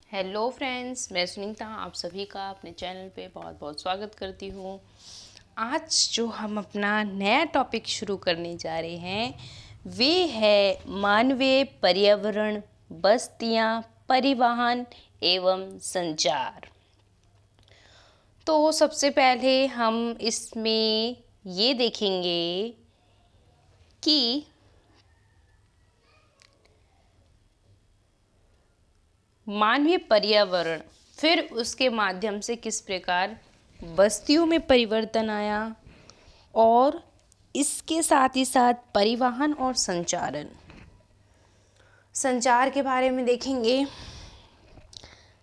Hello friends, मैं सुनीता आप सभी का अपने चैनल पे बहुत बहुत स्वागत करती हूँ। आज जो हम अपना नया टॉपिक शुरू करने जा रहे हैं वे है मानवीय पर्यावरण, बस्तियाँ, परिवहन एवं संचार। तो सबसे पहले हम इसमें ये देखेंगे कि मानवीय पर्यावरण, फिर उसके माध्यम से किस प्रकार बस्तियों में परिवर्तन आया और इसके साथ ही साथ परिवहन और संचार के बारे में देखेंगे।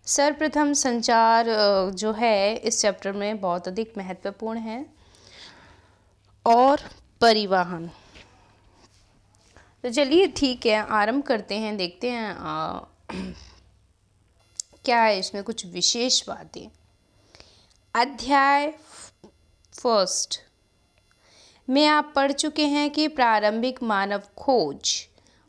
सर्वप्रथम संचार जो है इस चैप्टर में बहुत अधिक महत्वपूर्ण है और परिवहन। तो चलिए ठीक है, आरंभ करते हैं, देखते हैं क्या है इसमें कुछ विशेष बातें। अध्याय फर्स्ट में आप पढ़ चुके हैं कि प्रारंभिक मानव खोज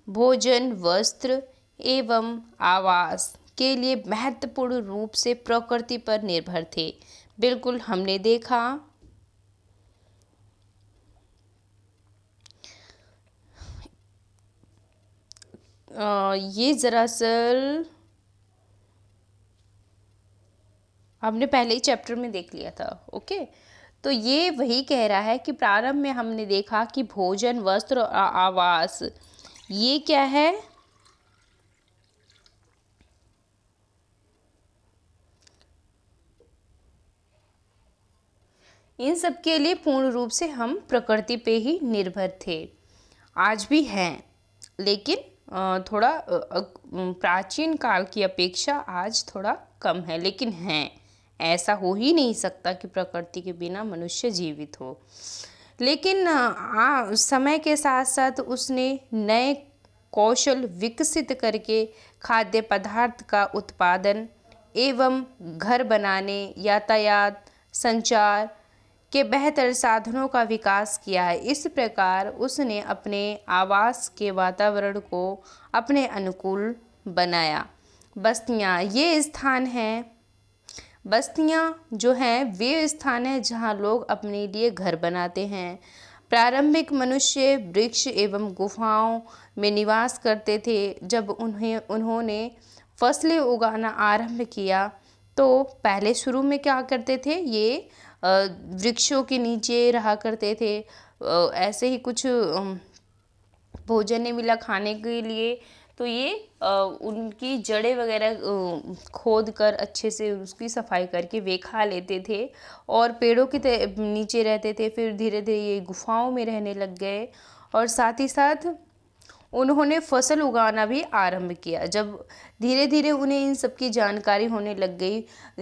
भोजन, वस्त्र एवं आवास के लिए महत्वपूर्ण रूप से प्रकृति पर निर्भर थे। बिल्कुल हमने देखा। ये दरअसल हमने पहले ही चैप्टर में देख लिया था। ओके, तो ये वही कह रहा है कि प्रारंभ में हमने देखा कि भोजन, वस्त्र और आवास ये क्या है, इन सब के लिए पूर्ण रूप से हम प्रकृति पे ही निर्भर थे। आज भी हैं, लेकिन थोड़ा प्राचीन काल की अपेक्षा आज थोड़ा कम है, लेकिन हैं। ऐसा हो ही नहीं सकता कि प्रकृति के बिना मनुष्य जीवित हो। लेकिन समय के साथ साथ उसने नए कौशल विकसित करके खाद्य पदार्थ का उत्पादन एवं घर बनाने, यातायात, संचार के बेहतर साधनों का विकास किया है। इस प्रकार उसने अपने आवास के वातावरण को अपने अनुकूल बनाया। बस्तियाँ ये स्थान हैं, बस्तियाँ जो हैं वे स्थान हैं जहाँ लोग अपने लिए घर बनाते हैं। प्रारंभिक मनुष्य वृक्ष एवं गुफाओं में निवास करते थे। जब उन्होंने फसलें उगाना आरंभ किया तो पहले शुरू में क्या करते थे, ये वृक्षों के नीचे रहा करते थे। ऐसे ही कुछ भोजन नहीं मिला खाने के लिए तो ये उनकी जड़ें वगैरह खोद कर अच्छे से उसकी सफाई करके वे खा लेते थे और पेड़ों के नीचे रहते थे। फिर धीरे धीरे ये गुफाओं में रहने लग गए और साथ ही साथ उन्होंने फसल उगाना भी आरंभ किया। जब धीरे धीरे उन्हें इन सब की जानकारी होने लग गई,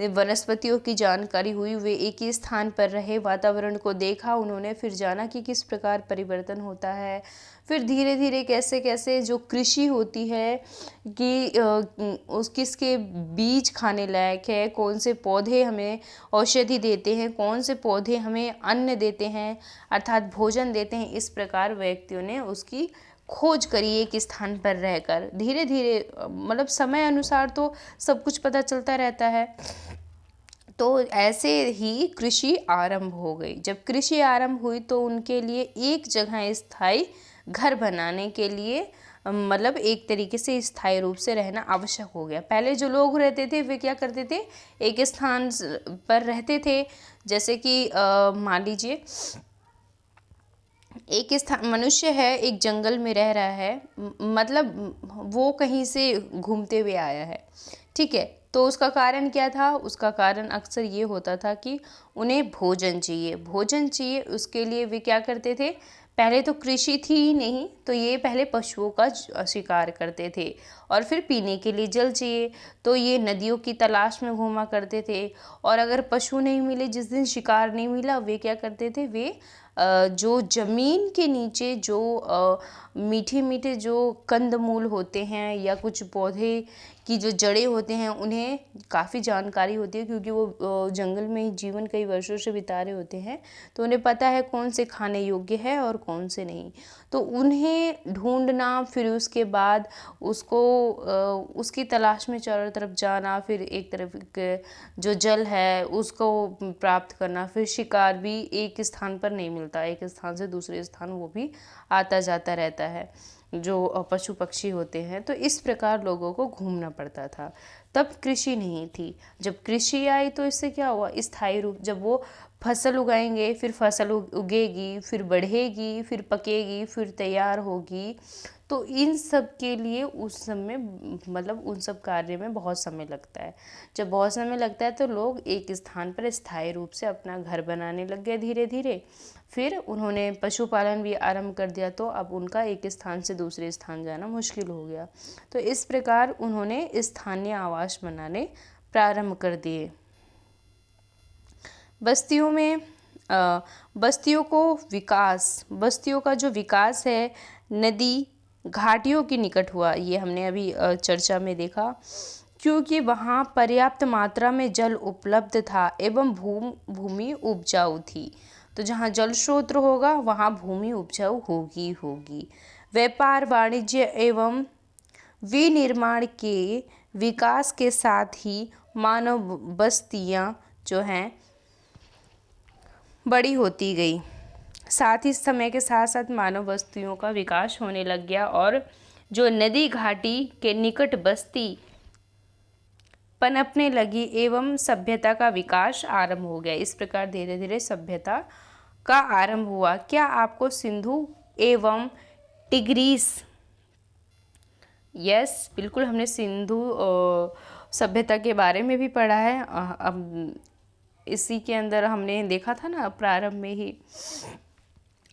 वनस्पतियों की जानकारी हुई, वे एक ही स्थान पर रहे, वातावरण को देखा उन्होंने, फिर जाना कि किस प्रकार परिवर्तन होता है। फिर धीरे धीरे कैसे कैसे जो कृषि होती है कि उस किसके बीज खाने लायक है, कौन से पौधे हमें औषधि देते हैं, कौन से पौधे हमें अन्न देते हैं अर्थात भोजन देते हैं, इस प्रकार व्यक्तियों ने उसकी खोज करी एक स्थान पर रहकर। धीरे धीरे मतलब समय अनुसार तो सब कुछ पता चलता रहता है। तो ऐसे ही कृषि आरंभ हो गई। जब कृषि आरंभ हुई तो उनके लिए एक जगह स्थायी घर बनाने के लिए मतलब एक तरीके से स्थायी रूप से रहना आवश्यक हो गया। पहले जो लोग रहते थे वे क्या करते थे, एक स्थान पर रहते थे। जैसे कि मान लीजिए एक स्थान, मनुष्य है एक जंगल में रह रहा है, मतलब वो कहीं से घूमते हुए आया है, ठीक है। तो उसका कारण क्या था, उसका कारण अक्सर ये होता था कि उन्हें भोजन चाहिए, भोजन चाहिए। उसके लिए वे क्या करते थे, पहले तो कृषि थी ही नहीं तो ये पहले पशुओं का शिकार करते थे और फिर पीने के लिए जल चाहिए तो ये नदियों की तलाश में घूमा करते थे। और अगर पशु नहीं मिले, जिस दिन शिकार नहीं मिला, वे क्या करते थे, वे जो ज़मीन के नीचे जो मीठे मीठे जो कंदमूल होते हैं या कुछ पौधे की जो जड़ें होते हैं, उन्हें काफ़ी जानकारी होती है क्योंकि वो जंगल में ही जीवन कई वर्षों से बिता रहे होते हैं, तो उन्हें पता है कौन से खाने योग्य है और कौन से नहीं। तो उन्हें ढूंढना, फिर उसके बाद उसको उसकी तलाश में चारों तरफ जाना, फिर एक तरफ जो जल है उसको प्राप्त करना, फिर शिकार भी एक स्थान पर नहीं मिलता, एक स्थान से दूसरे स्थान वो भी आता जाता रहता है, जो पशु पक्षी होते हैं। तो इस प्रकार लोगों को घूमना पड़ता था। तब कृषि नहीं थी। जब कृषि आई तो इससे क्या हुआ, स्थायी रूप, जब वो फसल उगाएंगे, फिर फसल उगेगी, फिर बढ़ेगी, फिर पकेगी, फिर तैयार होगी, तो इन सब के लिए उस समय मतलब उन सब कार्य में बहुत समय लगता है। जब बहुत समय लगता है तो लोग एक स्थान पर स्थायी रूप से अपना घर बनाने लग गए धीरे धीरे। फिर उन्होंने पशुपालन भी आरंभ कर दिया, तो अब उनका एक स्थान से दूसरे स्थान जाना मुश्किल हो गया। तो इस प्रकार उन्होंने स्थानीय आवास बनाने प्रारंभ कर दिए। बस्तियों में बस्तियों का जो विकास है नदी घाटियों के निकट हुआ, ये हमने अभी चर्चा में देखा, क्योंकि वहाँ पर्याप्त मात्रा में जल उपलब्ध था एवं भूमि उपजाऊ थी। तो जहाँ जल स्रोत होगा वहाँ भूमि उपजाऊ होगी। व्यापार, वाणिज्य एवं विनिर्माण के विकास के साथ ही मानव बस्तियाँ जो हैं बड़ी होती गई। साथ ही समय के साथ साथ मानव बस्तियों का विकास होने लग गया और जो नदी घाटी के निकट बस्ती पनपने लगी एवं सभ्यता का विकास आरंभ हो गया। इस प्रकार धीरे धीरे सभ्यता का आरंभ हुआ। क्या आपको सिंधु एवं टिग्रीस, यस बिल्कुल, हमने सिंधु सभ्यता के बारे में भी पढ़ा है। अब इसी के अंदर हमने देखा था ना प्रारंभ में ही,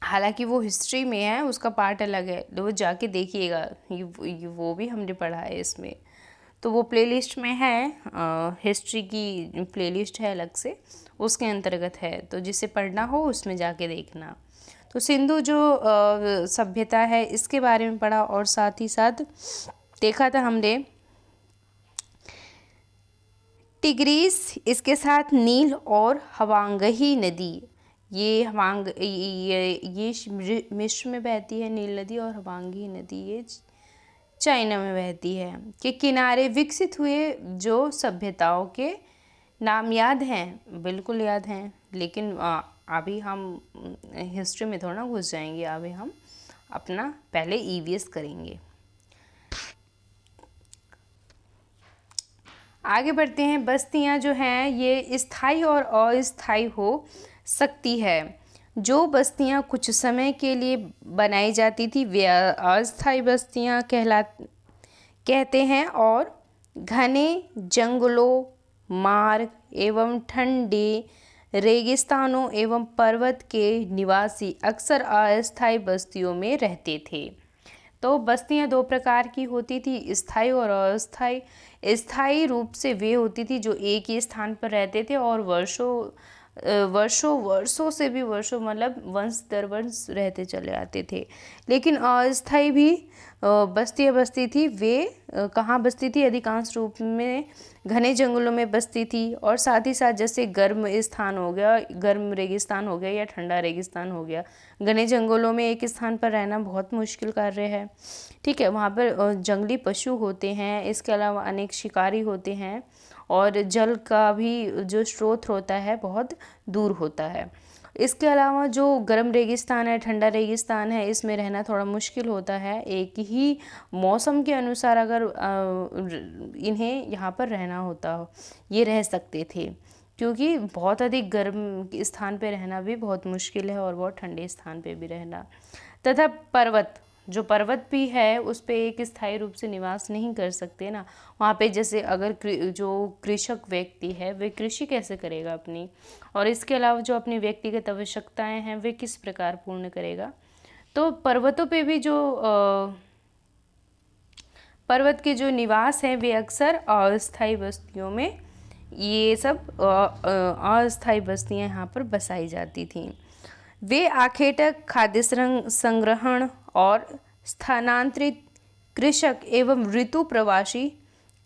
हालांकि वो हिस्ट्री में है, उसका पार्ट अलग है, तो वो जाके देखिएगा, वो भी हमने पढ़ा है इसमें। तो वो प्लेलिस्ट में है, हिस्ट्री की प्लेलिस्ट है अलग से, उसके अंतर्गत है, तो जिसे पढ़ना हो उसमें जाके देखना। तो सिंधु जो सभ्यता है इसके बारे में पढ़ा, और साथ ही साथ देखा था हमने टिग्रीस, इसके साथ नील और हवांगही नदी, ये मिस्र में बहती है नील नदी, और हवांगी नदी ये चाइना में बहती है, के किनारे विकसित हुए जो सभ्यताओं के नाम याद हैं? बिल्कुल याद हैं, लेकिन अभी हम हिस्ट्री में थोड़ा घुस जाएंगे, अभी हम अपना पहले ईवीएस करेंगे। आगे बढ़ते हैं। बस्तियां जो हैं ये स्थायी और अस्थायी हो सकती है। जो बस्तियां कुछ समय के लिए बनाई जाती थी वे अस्थायी बस्तियां कहते हैं, और घने जंगलों, मार्ग एवं ठंडे रेगिस्तानों एवं पर्वत के निवासी अक्सर अस्थायी बस्तियों में रहते थे। तो बस्तियां दो प्रकार की होती थी, स्थायी और अस्थायी। स्थायी रूप से वे होती थी जो एक ही स्थान पर रहते थे और वर्षों से भी वर्षों मतलब वंश दर वंश रहते चले आते थे। लेकिन अस्थायी भी बस्तियाँ बसती थी, वे कहाँ बसती थी? अधिकांश रूप में घने जंगलों में बसती थी, और साथ ही साथ जैसे गर्म स्थान हो गया, गर्म रेगिस्तान हो गया या ठंडा रेगिस्तान हो गया, घने जंगलों में एक स्थान पर रहना बहुत मुश्किल कार्य है। ठीक है, वहाँ पर जंगली पशु होते हैं, इसके अलावा अनेक शिकारी होते हैं, और जल का भी जो स्रोत होता है बहुत दूर होता है। इसके अलावा जो गर्म रेगिस्तान है, ठंडा रेगिस्तान है, इसमें रहना थोड़ा मुश्किल होता है। एक ही मौसम के अनुसार अगर इन्हें यहाँ पर रहना होता हो, ये रह सकते थे, क्योंकि बहुत अधिक गर्म स्थान पे रहना भी बहुत मुश्किल है और बहुत ठंडे स्थान पे भी रहना। तथा पर्वत, जो पर्वत भी है उस पे एक स्थायी रूप से निवास नहीं कर सकते ना। वहाँ पे जैसे अगर जो कृषक व्यक्ति है वे कृषि कैसे करेगा अपनी, और इसके अलावा जो अपनी व्यक्तिगत आवश्यकताएं हैं वे किस प्रकार पूर्ण करेगा। तो पर्वतों पे भी जो पर्वत के जो निवास हैं वे अक्सर अस्थायी बस्तियों में, ये सब अस्थायी बस्तियाँ यहाँ पर बसाई जाती थीं। वे आखेटक, खाद्य संग्रहण और स्थानांतरित कृषक एवं ऋतु प्रवासी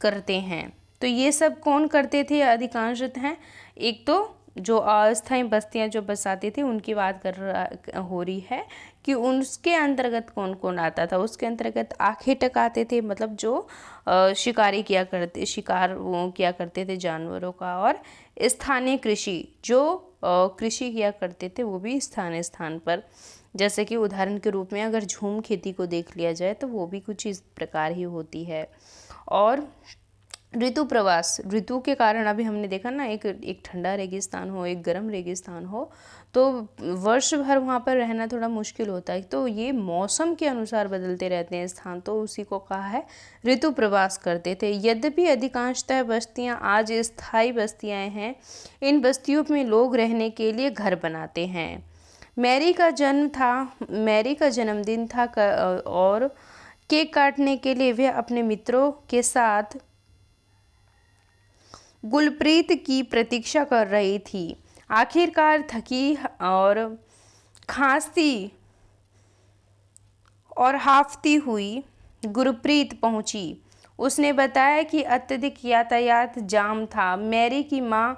करते हैं। तो ये सब कौन करते थे? अधिकांशतः हैं एक तो जो अस्थायी बस्तियां जो बसाती थी उनकी बात हो रही है कि उसके अंतर्गत कौन कौन आता था। उसके अंतर्गत आखेटक आते थे, मतलब जो शिकार वो किया करते थे जानवरों का। और स्थानीय कृषि, जो कृषि किया करते थे वो भी स्थानीय स्थान पर, जैसे कि उदाहरण के रूप में अगर झूम खेती को देख लिया जाए तो वो भी कुछ इस प्रकार ही होती है। और ऋतु प्रवास, ऋतु के कारण अभी हमने देखा ना, एक ठंडा रेगिस्तान हो, एक गर्म रेगिस्तान हो, तो वर्ष भर वहाँ पर रहना थोड़ा मुश्किल होता है। तो ये मौसम के अनुसार बदलते रहते हैं स्थान, तो उसी को कहा है ऋतु प्रवास करते थे। यद्यपि अधिकांशतः बस्तियाँ आज स्थायी बस्तियाँ हैं, इन बस्तियों में लोग रहने के लिए घर बनाते हैं। मैरी का जन्मदिन था और केक काटने के लिए वह अपने मित्रों के साथ गुलप्रीत की प्रतीक्षा कर रही थी। आखिरकार थकी और खांसती और हांफती हुई गुरप्रीत पहुंची। उसने बताया कि अत्यधिक यातायात जाम था। मैरी की मां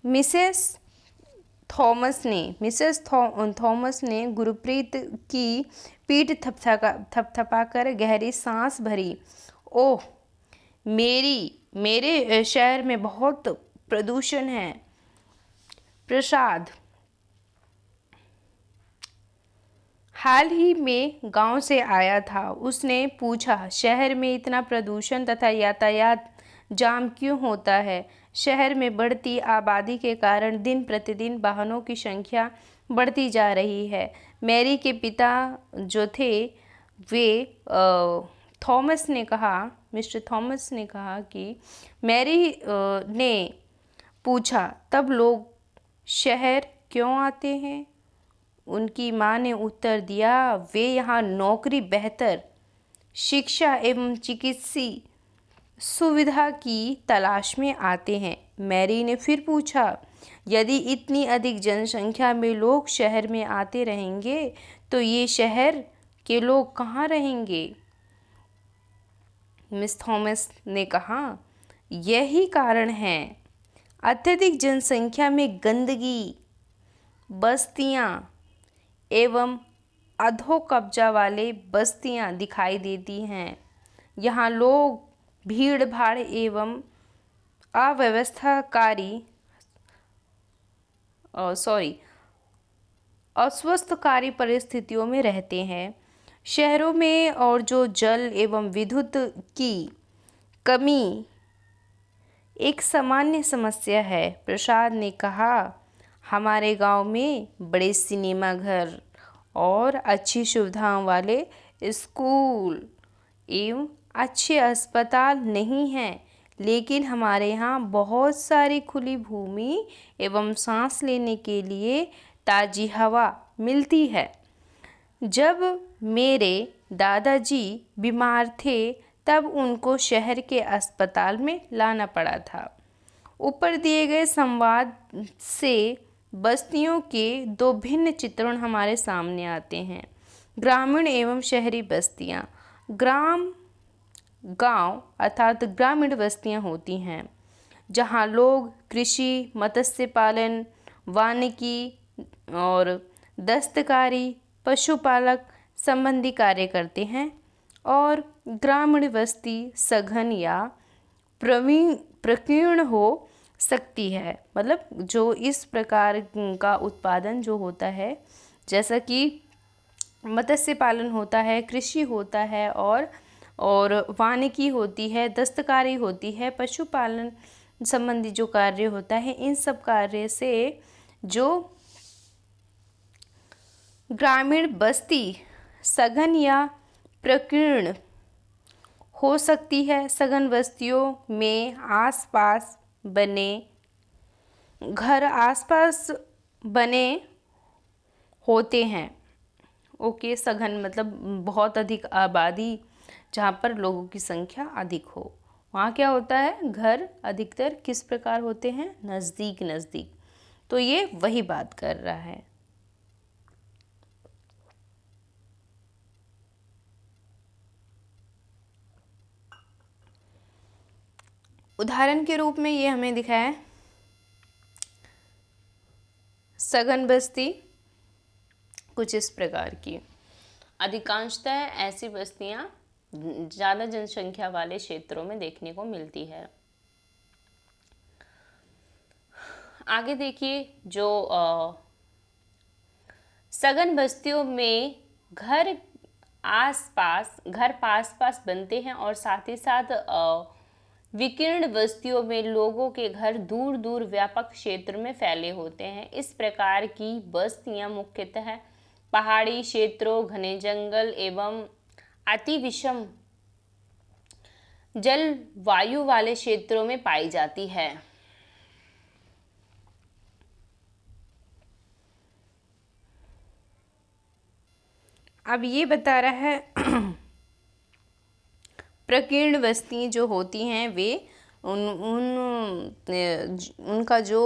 मिसेस थॉमस ने गुरप्रीत की पीठ थपथपाकर गहरी सांस भरी। ओह, मेरे शहर में बहुत प्रदूषण है। प्रसाद हाल ही में गांव से आया था। उसने पूछा, शहर में इतना प्रदूषण तथा यातायात जाम क्यों होता है? शहर में बढ़ती आबादी के कारण दिन प्रतिदिन वाहनों की संख्या बढ़ती जा रही है। मैरी के पिता जो थे वे मिस्टर थॉमस ने कहा कि मैरी ने पूछा, तब लोग शहर क्यों आते हैं? उनकी मां ने उत्तर दिया, वे यहाँ नौकरी, बेहतर शिक्षा एवं चिकित्सीय सुविधा की तलाश में आते हैं। मैरी ने फिर पूछा, यदि इतनी अधिक जनसंख्या में लोग शहर में आते रहेंगे तो ये शहर के लोग कहाँ रहेंगे? मिस थॉमस ने कहा, यही कारण है। अत्यधिक जनसंख्या में गंदगी, बस्तियां एवं अधो कब्जा वाले बस्तियां दिखाई देती हैं। यहाँ लोग भीड़ भाड़ एवं अस्वस्थकारी परिस्थितियों में रहते हैं। शहरों में और जो जल एवं विद्युत की कमी एक सामान्य समस्या है। प्रसाद ने कहा, हमारे गांव में बड़े सिनेमा घर और अच्छी सुविधाओं वाले स्कूल एवं अच्छे अस्पताल नहीं हैं, लेकिन हमारे यहाँ बहुत सारी खुली भूमि एवं सांस लेने के लिए ताज़ी हवा मिलती है। जब मेरे दादाजी बीमार थे तब उनको शहर के अस्पताल में लाना पड़ा था। ऊपर दिए गए संवाद से बस्तियों के दो भिन्न चित्रण हमारे सामने आते हैं। ग्रामीण एवं शहरी बस्तियाँ। गांव अर्थात ग्रामीण बस्तियाँ होती हैं जहाँ लोग कृषि, मत्स्य पालन, वानिकी और दस्तकारी, पशुपालक संबंधी कार्य करते हैं। और ग्रामीण बस्ती सघन या प्रकीर्ण हो सकती है, मतलब जो इस प्रकार का उत्पादन जो होता है, जैसा कि मत्स्य पालन होता है, कृषि होता है और वानिकी होती है, दस्तकारी होती है, पशुपालन संबंधी जो कार्य होता है, इन सब कार्य से जो ग्रामीण बस्ती सघन या प्रकीर्ण हो सकती है। सघन बस्तियों में आसपास बने होते हैं। ओके, सघन मतलब बहुत अधिक आबादी, जहाँ पर लोगों की संख्या अधिक हो। वहाँ क्या होता है, घर अधिकतर किस प्रकार होते हैं, नज़दीक नज़दीक। तो ये वही बात कर रहा है। उदाहरण के रूप में ये हमें दिखाया है सघन बस्ती कुछ इस प्रकार की। अधिकांशतः ऐसी बस्तियां ज़्यादा जनसंख्या वाले क्षेत्रों में देखने को मिलती है। आगे देखिए, जो सघन बस्तियों में घर पास पास बनते हैं और साथ ही साथ विकीर्ण बस्तियों में लोगों के घर दूर दूर व्यापक क्षेत्र में फैले होते हैं। इस प्रकार की बस्तियां मुख्यतः पहाड़ी क्षेत्रों, घने जंगल एवं अति विषम जलवायु वाले क्षेत्रों में पाई जाती है। अब ये बता रहा है प्रकीर्ण बस्ती जो होती हैं वे उनका जो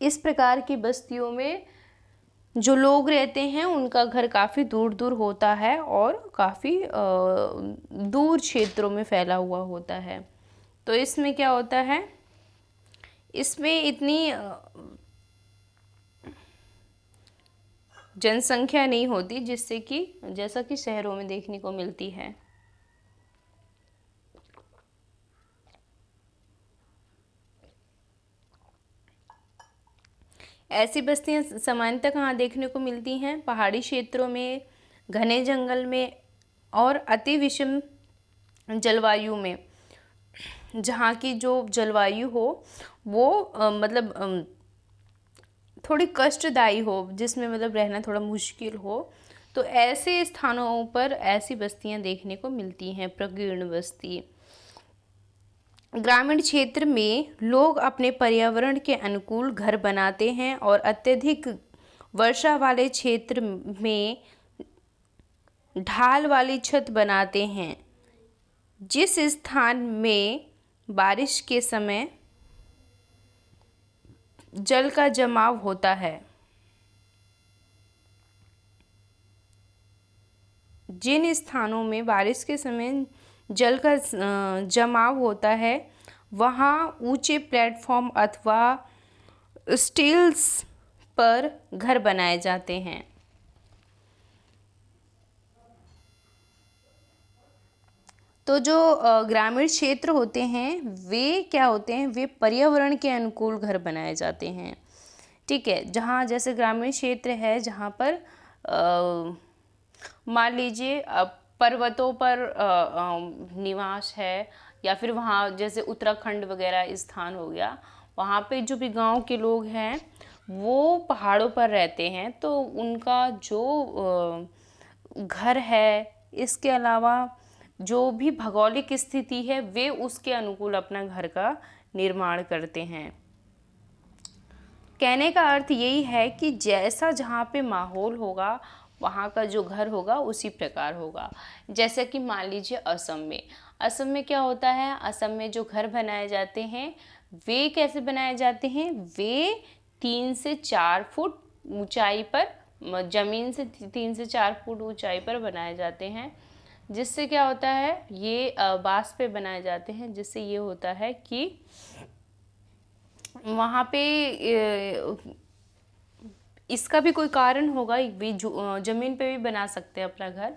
इस प्रकार की बस्तियों में जो लोग रहते हैं उनका घर काफ़ी दूर दूर होता है और काफ़ी दूर क्षेत्रों में फैला हुआ होता है। तो इसमें क्या होता है, इसमें इतनी जनसंख्या नहीं होती जिससे कि जैसा कि शहरों में देखने को मिलती है। ऐसी बस्तियां सामान्यतः कहाँ देखने को मिलती हैं? पहाड़ी क्षेत्रों में, घने जंगल में और अति विषम जलवायु में, जहाँ की जो जलवायु हो वो थोड़ी कष्टदायी हो, जिसमें मतलब रहना थोड़ा मुश्किल हो, तो ऐसे स्थानों पर ऐसी बस्तियां देखने को मिलती हैं, प्रकीर्ण बस्ती। ग्रामीण क्षेत्र में लोग अपने पर्यावरण के अनुकूल घर बनाते हैं और अत्यधिक वर्षा वाले क्षेत्र में ढाल वाली छत बनाते हैं। जिस स्थान में बारिश के समय जल का जमाव होता है, जिन स्थानों में बारिश के समय जल का जमाव होता है वहाँ ऊंचे प्लेटफॉर्म अथवा स्टील्स पर घर बनाए जाते हैं। तो जो ग्रामीण क्षेत्र होते हैं वे क्या होते हैं, वे पर्यावरण के अनुकूल घर बनाए जाते हैं। ठीक है, जहाँ जैसे ग्रामीण क्षेत्र है जहाँ पर मान लीजिए पर्वतों पर निवास है, या फिर वहाँ जैसे उत्तराखंड वगैरह स्थान हो गया, वहाँ पे जो भी गांव के लोग हैं वो पहाड़ों पर रहते हैं, तो उनका जो घर है, इसके अलावा जो भी भौगोलिक स्थिति है वे उसके अनुकूल अपना घर का निर्माण करते हैं। कहने का अर्थ यही है कि जैसा जहाँ पे माहौल होगा वहाँ का जो घर होगा उसी प्रकार होगा। जैसे कि मान लीजिए असम में क्या होता है, असम में जो घर बनाए जाते हैं वे कैसे बनाए जाते हैं, वे 3 से 4 फुट ऊंचाई पर, ज़मीन से 3 से 4 फुट ऊंचाई पर बनाए जाते हैं। जिससे क्या होता है, ये बांस पे बनाए जाते हैं, जिससे ये होता है कि वहाँ पे इसका भी कोई कारण होगा, वे ज़मीन पे भी बना सकते हैं अपना घर,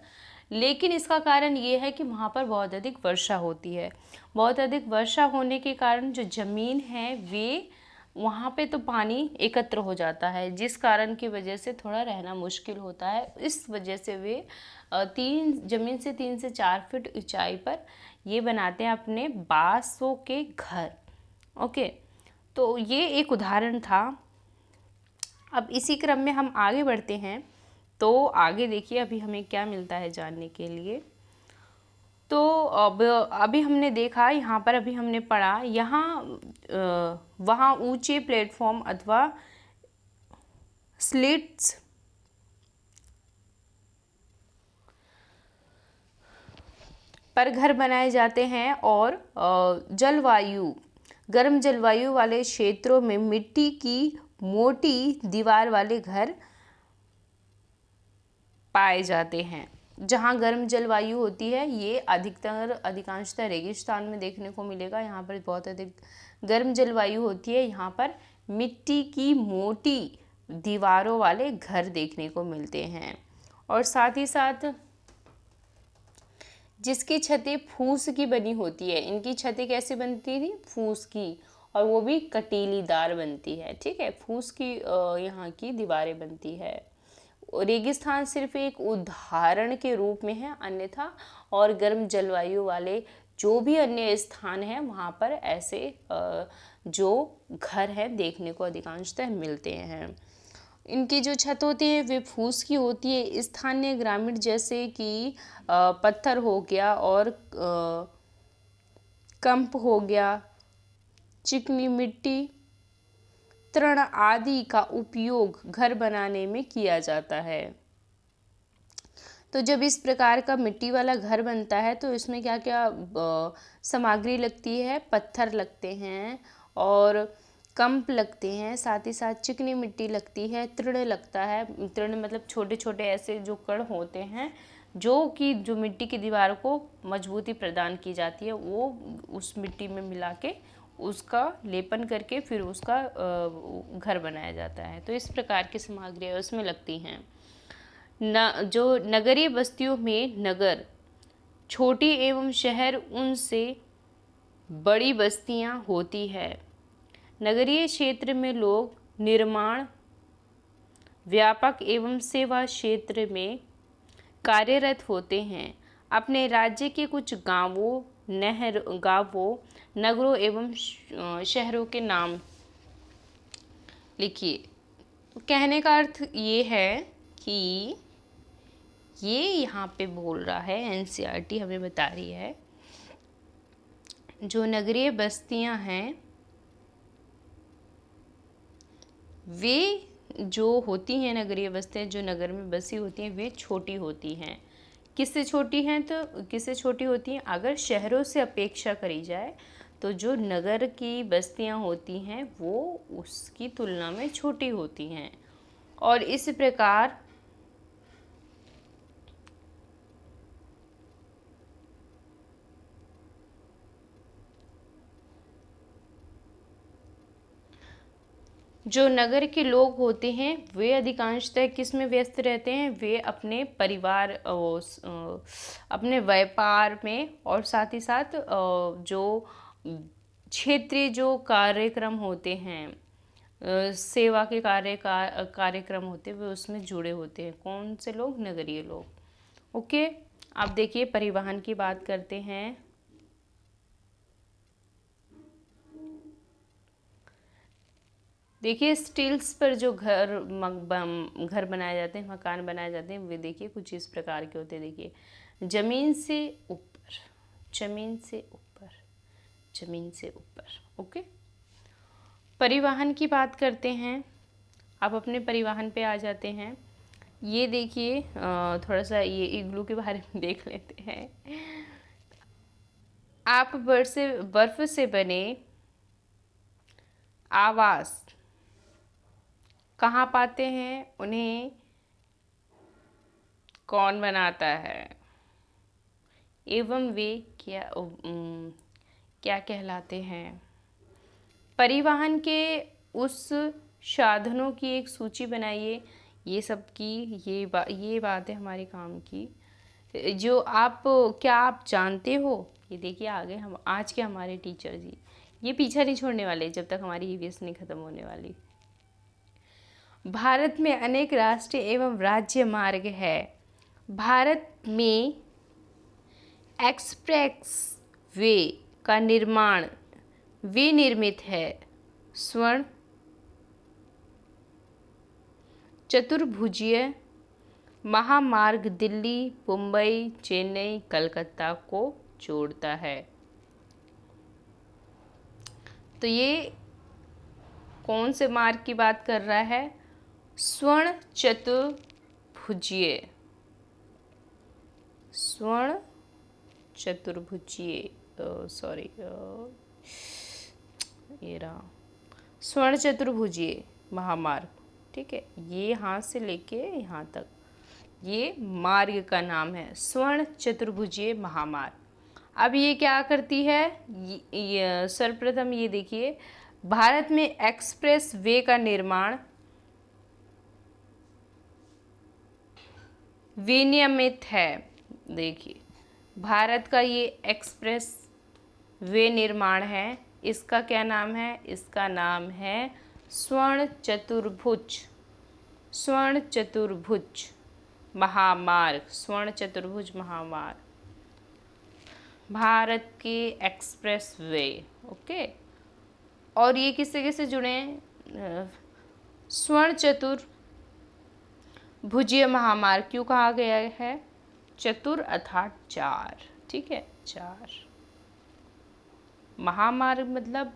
लेकिन इसका कारण ये है कि वहाँ पर बहुत अधिक वर्षा होती है। बहुत अधिक वर्षा होने के कारण जो ज़मीन है वे वहाँ पे तो पानी एकत्र हो जाता है, जिस कारण की वजह से थोड़ा रहना मुश्किल होता है। इस वजह से वे ज़मीन से 3 से 4 फीट ऊंचाई पर ये बनाते हैं अपने बांसों के घर। ओके, तो ये एक उदाहरण था। अब इसी क्रम में हम आगे बढ़ते हैं, तो आगे देखिए अभी हमें क्या मिलता है जानने के लिए। तो अब अभी हमने देखा, यहाँ पर अभी हमने पढ़ा, वहाँ ऊंचे प्लेटफॉर्म अथवा स्लिट्स पर घर बनाए जाते हैं और गर्म जलवायु वाले क्षेत्रों में मिट्टी की मोटी दीवार वाले घर पाए जाते हैं। जहाँ गर्म जलवायु होती है ये अधिकांशतः रेगिस्तान में देखने को मिलेगा। यहाँ पर बहुत अधिक गर्म जलवायु होती है। यहाँ पर मिट्टी की मोटी दीवारों वाले घर देखने को मिलते हैं और साथ ही साथ जिसकी छतें फूस की बनी होती है। इनकी छतें कैसे बनती थी? फूस की, और वो भी कटीलीदार बनती है। ठीक है, फूस की यहाँ की दीवारें बनती है। रेगिस्तान सिर्फ एक उदाहरण के रूप में है, अन्यथा और गर्म जलवायु वाले जो भी अन्य स्थान हैं वहाँ पर ऐसे जो घर हैं देखने को अधिकांशतः मिलते हैं। इनकी जो छत होती है वे फूस की होती है। स्थानीय ग्रामीण जैसे कि पत्थर हो गया और कंप हो गया, चिकनी मिट्टी, तृण आदि का उपयोग घर बनाने में किया जाता है। तो जब इस प्रकार का मिट्टी वाला घर बनता है तो इसमें क्या क्या सामग्री लगती है? पत्थर लगते हैं और कंप लगते हैं, साथ ही साथ चिकनी मिट्टी लगती है, तृण लगता है। तृण मतलब छोटे छोटे ऐसे जो कण होते हैं जो मिट्टी की दीवार को मजबूती प्रदान की जाती है, वो उस मिट्टी में मिला के उसका लेपन करके फिर उसका घर बनाया जाता है। तो इस प्रकार की सामग्रियाँ उसमें लगती हैं। जो नगरीय बस्तियों में नगर छोटी एवं शहर उनसे बड़ी बस्तियां होती है। नगरीय क्षेत्र में लोग निर्माण, व्यापक एवं सेवा क्षेत्र में कार्यरत होते हैं। अपने राज्य के कुछ गांवों, नगरों एवं शहरों के नाम लिखिए। तो कहने का अर्थ ये है कि ये यहाँ पे बोल रहा है, एनसीईआरटी हमें बता रही है, जो नगरीय बस्तियाँ हैं वे जो होती हैं, नगरीय बस्तियाँ जो नगर में बसी होती हैं वे छोटी होती हैं। किससे छोटी हैं? तो किससे छोटी होती हैं? अगर शहरों से अपेक्षा करी जाए तो जो नगर की बस्तियाँ होती हैं वो उसकी तुलना में छोटी होती हैं। और इस प्रकार जो नगर के लोग होते हैं वे अधिकांशतः किस में व्यस्त रहते हैं? वे अपने परिवार, अपने व्यापार में, और साथ ही साथ जो क्षेत्रीय जो कार्यक्रम होते हैं, सेवा के कार्यक्रम होते हैं वे उसमें जुड़े होते हैं। कौन से लोग? नगरीय लोग। ओके, अब देखिए परिवहन की बात करते हैं। देखिए स्टील्स पर जो घर बनाए जाते हैं, मकान बनाए जाते हैं, वे देखिए कुछ इस प्रकार के होते हैं। देखिए जमीन से ऊपर, जमीन से ऊपर, जमीन से ऊपर। ओके, परिवहन की बात करते हैं। आप अपने परिवहन पे आ जाते हैं। ये देखिए थोड़ा सा ये इग्लू के बारे में देख लेते हैं। आप बर्फ से बने आवास कहाँ पाते हैं? उन्हें कौन बनाता है एवं वे क्या कहलाते हैं? परिवहन के उस साधनों की एक सूची बनाइए। ये सब की ये बात है हमारे काम की। जो क्या आप जानते हो? ये देखिए आगे हम आज के हमारे टीचर जी ये पीछा नहीं छोड़ने वाले जब तक हमारी ईवीएस नहीं खत्म होने वाली। भारत में अनेक राष्ट्रीय एवं राज्य मार्ग है। भारत में एक्सप्रेस वे का निर्माण विनिर्मित है। स्वर्ण चतुर्भुजीय महामार्ग दिल्ली, मुंबई, चेन्नई, कलकत्ता को जोड़ता है। तो ये कौन से मार्ग की बात कर रहा है? स्वर्ण चतुर्भुजीय, स्वर्ण चतुर्भुजीय, सॉरी ये रहा स्वर्ण चतुर्भुजीय महामार्ग। ठीक है, ये यहाँ से लेके यहाँ तक ये मार्ग का नाम है, स्वर्ण चतुर्भुजीय महामार्ग। अब ये क्या करती है, सर्वप्रथम ये देखिए, भारत में एक्सप्रेस वे का निर्माण विनियमित है। देखिए, भारत का ये एक्सप्रेस वे निर्माण है, इसका क्या नाम है, इसका नाम है स्वर्ण चतुर्भुज, स्वर्ण चतुर्भुज महामार्ग, स्वर्ण चतुर्भुज महामार्ग, भारत के एक्सप्रेस वे। ओके, और ये किससे किससे जुड़े हैं, स्वर्ण चतुर्भुजीय महामार्ग क्यों कहा गया है, चतुर अर्थात चार, ठीक है, चार। महामार्ग मतलब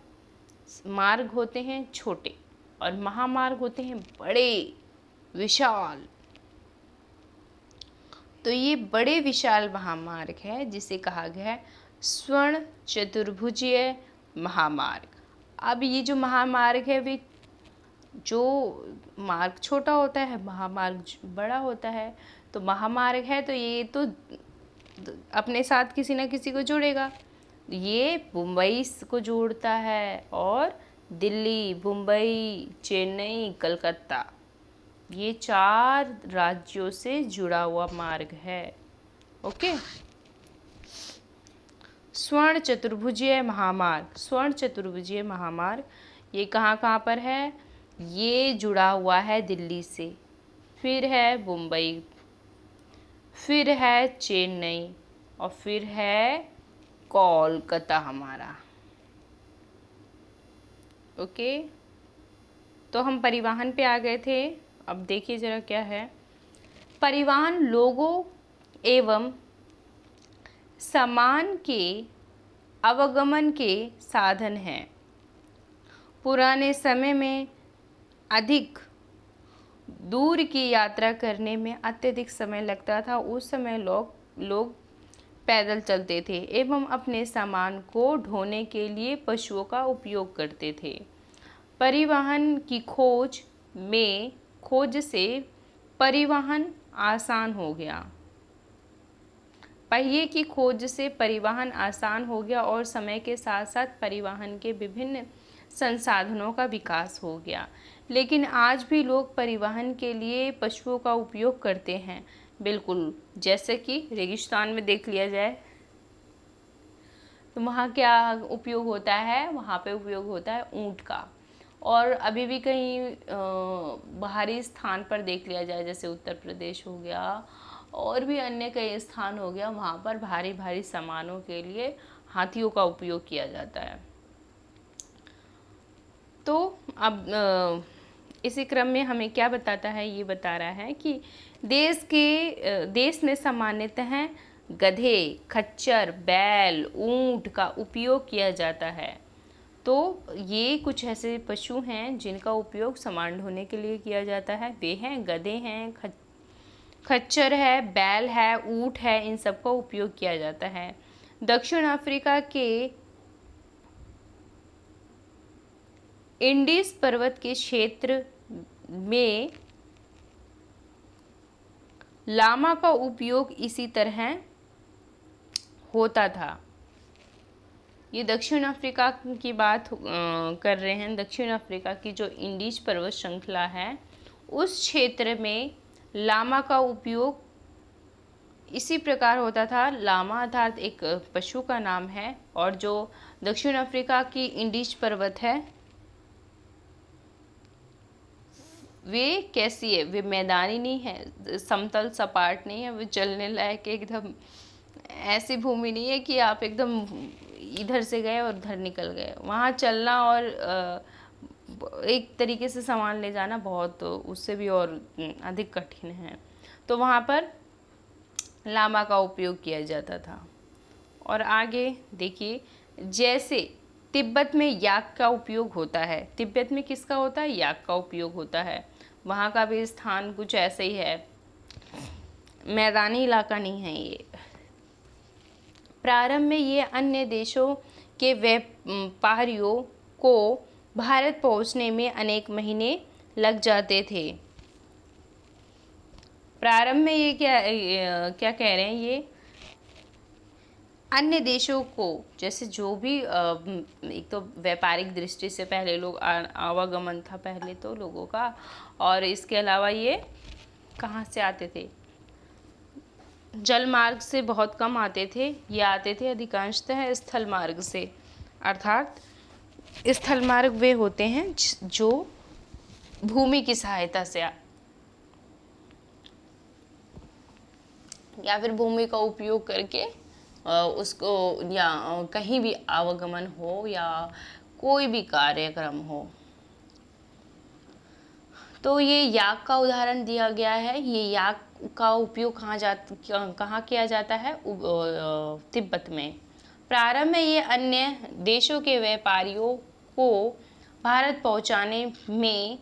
मार्ग होते हैं छोटे और महामार्ग होते हैं बड़े विशाल। तो ये बड़े विशाल महामार्ग है जिसे कहा गया है स्वर्ण चतुर्भुजीय महामार्ग। अब ये जो महामार्ग है, वे जो मार्ग छोटा होता है, महामार्ग बड़ा होता है। तो महामार्ग है तो ये तो अपने साथ किसी न किसी को जोड़ेगा। ये मुंबई को जोड़ता है और दिल्ली, मुंबई, चेन्नई, कलकत्ता, ये चार राज्यों से जुड़ा हुआ मार्ग है। ओके, स्वर्ण चतुर्भुजीय महामार्ग, स्वर्ण चतुर्भुजीय महामार्ग ये कहाँ कहाँ पर है, ये जुड़ा हुआ है दिल्ली से, फिर है मुंबई, फिर है चेन्नई और फिर है कोलकाता हमारा। ओके, तो हम परिवहन पे आ गए थे। अब देखिए ज़रा क्या है, परिवहन लोगों एवं सामान के आवागमन के साधन हैं। पुराने समय में अधिक दूर की यात्रा करने में अत्यधिक समय लगता था। उस समय लोग पैदल चलते थे एवं अपने सामान को ढोने के लिए पशुओं का उपयोग करते थे। परिवहन की खोज से परिवहन आसान हो गया। पहिए की खोज से परिवहन आसान हो गया और समय के साथ साथ परिवहन के विभिन्न संसाधनों का विकास हो गया। लेकिन आज भी लोग परिवहन के लिए पशुओं का उपयोग करते हैं। बिल्कुल, जैसे कि रेगिस्तान में देख लिया जाए तो वहाँ क्या उपयोग होता है, वहाँ पे उपयोग होता है ऊँट का। और अभी भी कहीं बाहरी स्थान पर देख लिया जाए, जैसे उत्तर प्रदेश हो गया और भी अन्य कई स्थान हो गया, वहाँ पर भारी भारी सामानों के लिए हाथियों का उपयोग किया जाता है। तो अब इसी क्रम में हमें क्या बताता है, ये बता रहा है कि देश में सामान्यतः गधे, खच्चर, बैल, ऊँट का उपयोग किया जाता है। तो ये कुछ ऐसे पशु हैं जिनका उपयोग सामान ढोने के लिए किया जाता है। वे हैं गधे हैं, खच्चर है, बैल है, ऊँट है, इन सब का उपयोग किया जाता है। दक्षिण अफ्रीका के इंडीज पर्वत के क्षेत्र में लामा का उपयोग इसी तरह होता था। ये दक्षिण अफ्रीका की बात कर रहे हैं। दक्षिण अफ्रीका की जो इंडीज पर्वत श्रृंखला है, उस क्षेत्र में लामा का उपयोग इसी प्रकार होता था। लामा अर्थात एक पशु का नाम है और जो दक्षिण अफ्रीका की इंडीज पर्वत है वे कैसी है, वे मैदानी नहीं है, समतल सपाट नहीं है, वे चलने लायक एकदम ऐसी भूमि नहीं है कि आप एकदम इधर से गए और उधर निकल गए। वहाँ चलना और एक तरीके से सामान ले जाना बहुत उससे भी और अधिक कठिन है। तो वहाँ पर लामा का उपयोग किया जाता था। और आगे देखिए, जैसे तिब्बत में याक का उपयोग होता है। तिब्बत में किसका होता है, याक का उपयोग होता है। वहाँ का भी स्थान कुछ ऐसे ही है, मैदानी इलाका नहीं है ये। प्रारंभ में ये अन्य देशों के व्यापारियों को भारत पहुंचने में अनेक महीने लग जाते थे। प्रारंभ में ये क्या कह रहे हैं, ये अन्य देशों को, जैसे जो भी एक तो व्यापारिक दृष्टि से पहले लोग आवागमन था पहले तो लोगों का, और इसके अलावा ये कहाँ से आते थे, जल मार्ग से बहुत कम आते थे, ये आते थे अधिकांशतः स्थल मार्ग से। अर्थात स्थल मार्ग वे होते हैं जो भूमि की सहायता से या फिर भूमि का उपयोग करके उसको, या कहीं भी आवागमन हो या कोई भी कार्यक्रम हो। तो ये याक का उदाहरण दिया गया है। ये याक का उपयोग कहाँ किया जाता है, तिब्बत में। प्रारंभ में ये अन्य देशों के व्यापारियों को भारत पहुंचाने में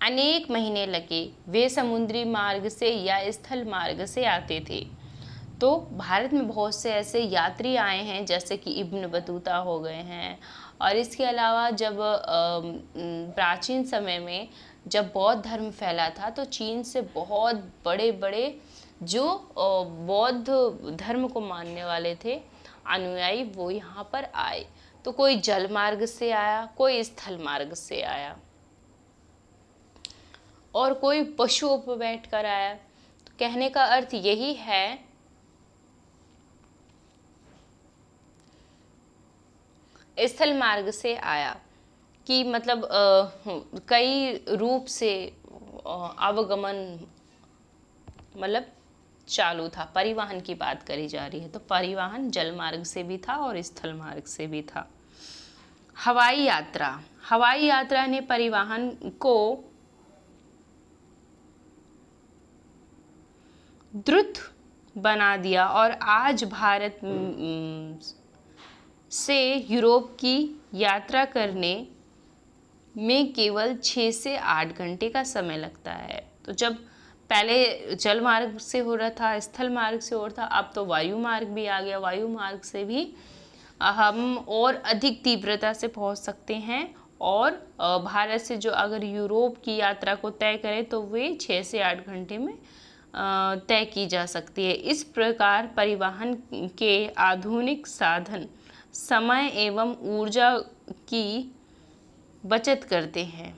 अनेक महीने लगे। वे समुद्री मार्ग से या स्थल मार्ग से आते थे। तो भारत में बहुत से ऐसे यात्री आए हैं, जैसे कि इब्न बतूता हो गए हैं। और इसके अलावा जब प्राचीन समय में जब बौद्ध धर्म फैला था, तो चीन से बहुत बड़े बड़े जो बौद्ध धर्म को मानने वाले थे अनुयायी, वो यहाँ पर आए। तो कोई जल मार्ग से आया, कोई स्थल मार्ग से आया, और कोई पशुओं पर बैठ कर आया। तो कहने का अर्थ यही है स्थल मार्ग से आया कि मतलब कई रूप से आवागमन मतलब चालू था। परिवहन की बात करी जा रही है, तो परिवहन जल मार्ग से भी था और स्थल मार्ग से भी था। हवाई यात्रा, हवाई यात्रा ने परिवहन को द्रुत बना दिया और आज भारत से यूरोप की यात्रा करने में केवल 6 से 8 घंटे का समय लगता है। तो जब पहले जल मार्ग से हो रहा था, स्थल मार्ग से हो रहा था, अब तो वायु मार्ग भी आ गया। वायु मार्ग से भी हम और अधिक तीव्रता से पहुंच सकते हैं, और भारत से जो अगर यूरोप की यात्रा को तय करें तो वे 6 से 8 घंटे में तय की जा सकती है। इस प्रकार परिवहन के आधुनिक साधन समय एवं ऊर्जा की बचत करते हैं।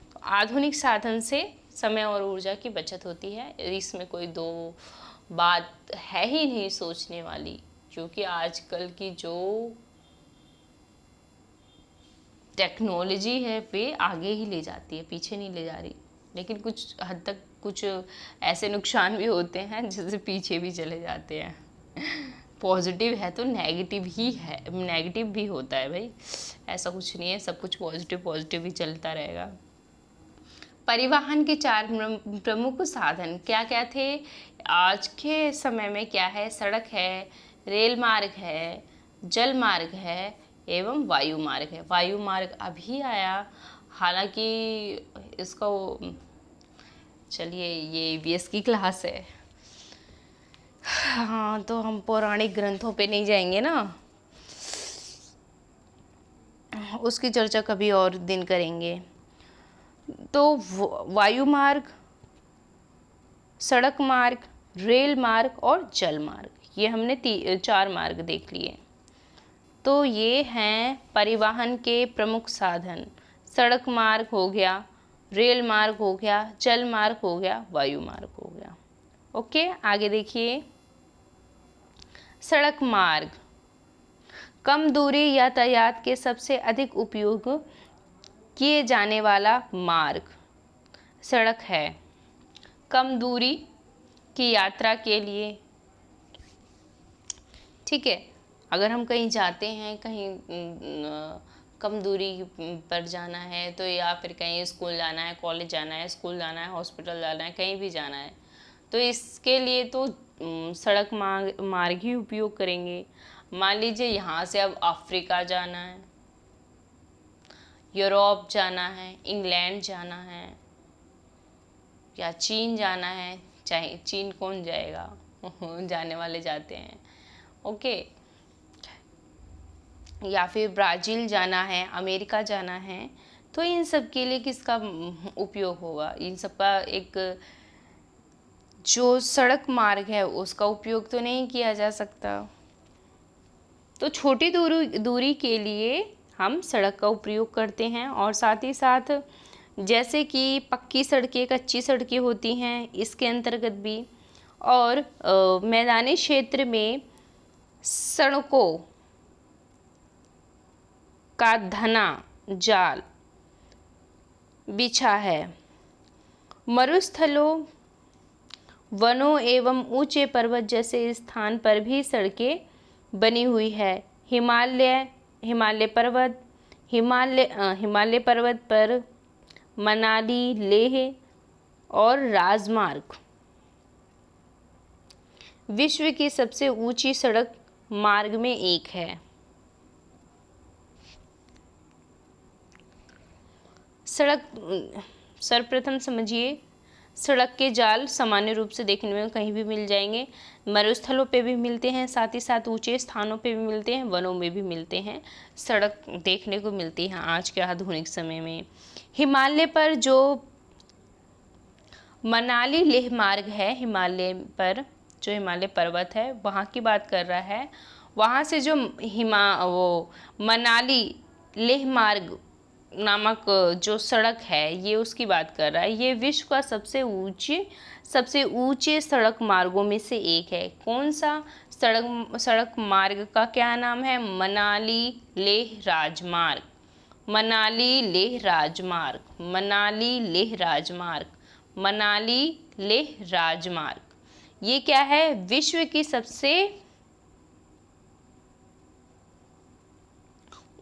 तो आधुनिक साधन से समय और ऊर्जा की बचत होती है, इसमें कोई दो बात है ही नहीं सोचने वाली, क्योंकि आजकल की जो टेक्नोलॉजी है वे आगे ही ले जाती है, पीछे नहीं ले जा रही। लेकिन कुछ हद तक कुछ ऐसे नुकसान भी होते हैं जिससे पीछे भी चले जाते हैं। पॉजिटिव है तो नेगेटिव ही है, नेगेटिव भी होता है भाई, ऐसा कुछ नहीं है, सब कुछ पॉजिटिव पॉजिटिव ही चलता रहेगा। परिवहन के 4 प्रमुख साधन क्या क्या थे आज के समय में? क्या है? सड़क है, रेल मार्ग है, जल मार्ग है एवं वायु मार्ग है। वायु मार्ग अभी आया, हालांकि इसका चलिए ये ईवीएस की क्लास है, हाँ, तो हम पौराणिक ग्रंथों पे नहीं जाएंगे ना, उसकी चर्चा कभी और दिन करेंगे। तो वायु मार्ग, सड़क मार्ग, रेल मार्ग और जल मार्ग, ये हमने 4 मार्ग देख लिए। तो ये हैं परिवहन के प्रमुख साधन। सड़क मार्ग हो गया, रेल मार्ग हो गया, जल मार्ग हो गया, वायु मार्ग हो गया। ओके, आगे देखिए। सड़क मार्ग कम दूरी यातायात के सबसे अधिक उपयोग किए जाने वाला मार्ग सड़क है। कम दूरी की यात्रा के लिए, ठीक है, अगर हम कहीं जाते हैं, कहीं कम दूरी पर जाना है, तो या फिर कहीं स्कूल जाना है, कॉलेज जाना है, स्कूल जाना है, हॉस्पिटल जाना है, कहीं भी जाना है, तो इसके लिए तो सड़क मार्ग ही उपयोग करेंगे। मान लीजिए यहाँ से अब अफ्रीका जाना है, यूरोप जाना है, इंग्लैंड जाना है, या चीन जाना है, चाहे चीन कौन जाएगा जाने वाले जाते हैं, ओके, या फिर ब्राज़ील जाना है, अमेरिका जाना है, तो इन सब के लिए किसका उपयोग होगा? इन सब का एक जो सड़क मार्ग है उसका उपयोग तो नहीं किया जा सकता। तो छोटी दूरी के लिए हम सड़क का उपयोग करते हैं। और साथ ही साथ जैसे कि पक्की सड़कें, कच्ची सड़कें होती हैं, इसके अंतर्गत भी। और मैदानी क्षेत्र में सड़कों का घना जाल बिछा है। मरुस्थलों, वनों एवं ऊंचे पर्वत जैसे स्थान पर भी सड़कें बनी हुई है। हिमालय पर्वत पर मनाली, लेह और राजमार्ग विश्व की सबसे ऊंची सड़क मार्ग में एक है। सर्वप्रथम समझिए, सड़क के जाल सामान्य रूप से देखने में कहीं भी मिल जाएंगे। मरुस्थलों पे भी मिलते हैं, साथ ही साथ ऊंचे स्थानों पे भी मिलते हैं, वनों में भी मिलते हैं। सड़क देखने को मिलती है आज के आधुनिक समय में। हिमालय पर जो मनाली लेह मार्ग है, हिमालय पर जो हिमालय पर्वत है वहाँ की बात कर रहा है। वहाँ से जो मनाली लेह मार्ग नामक जो सड़क है, ये उसकी बात कर रहा है। ये विश्व का सबसे ऊंचे सड़क मार्गों में से एक है। कौन सा सड़क मार्ग का क्या नाम है? मनाली लेह राजमार्ग। मनाली लेह राजमार्ग, मनाली लेह राजमार्ग, मनाली लेह राजमार्ग। ये क्या है? विश्व की सबसे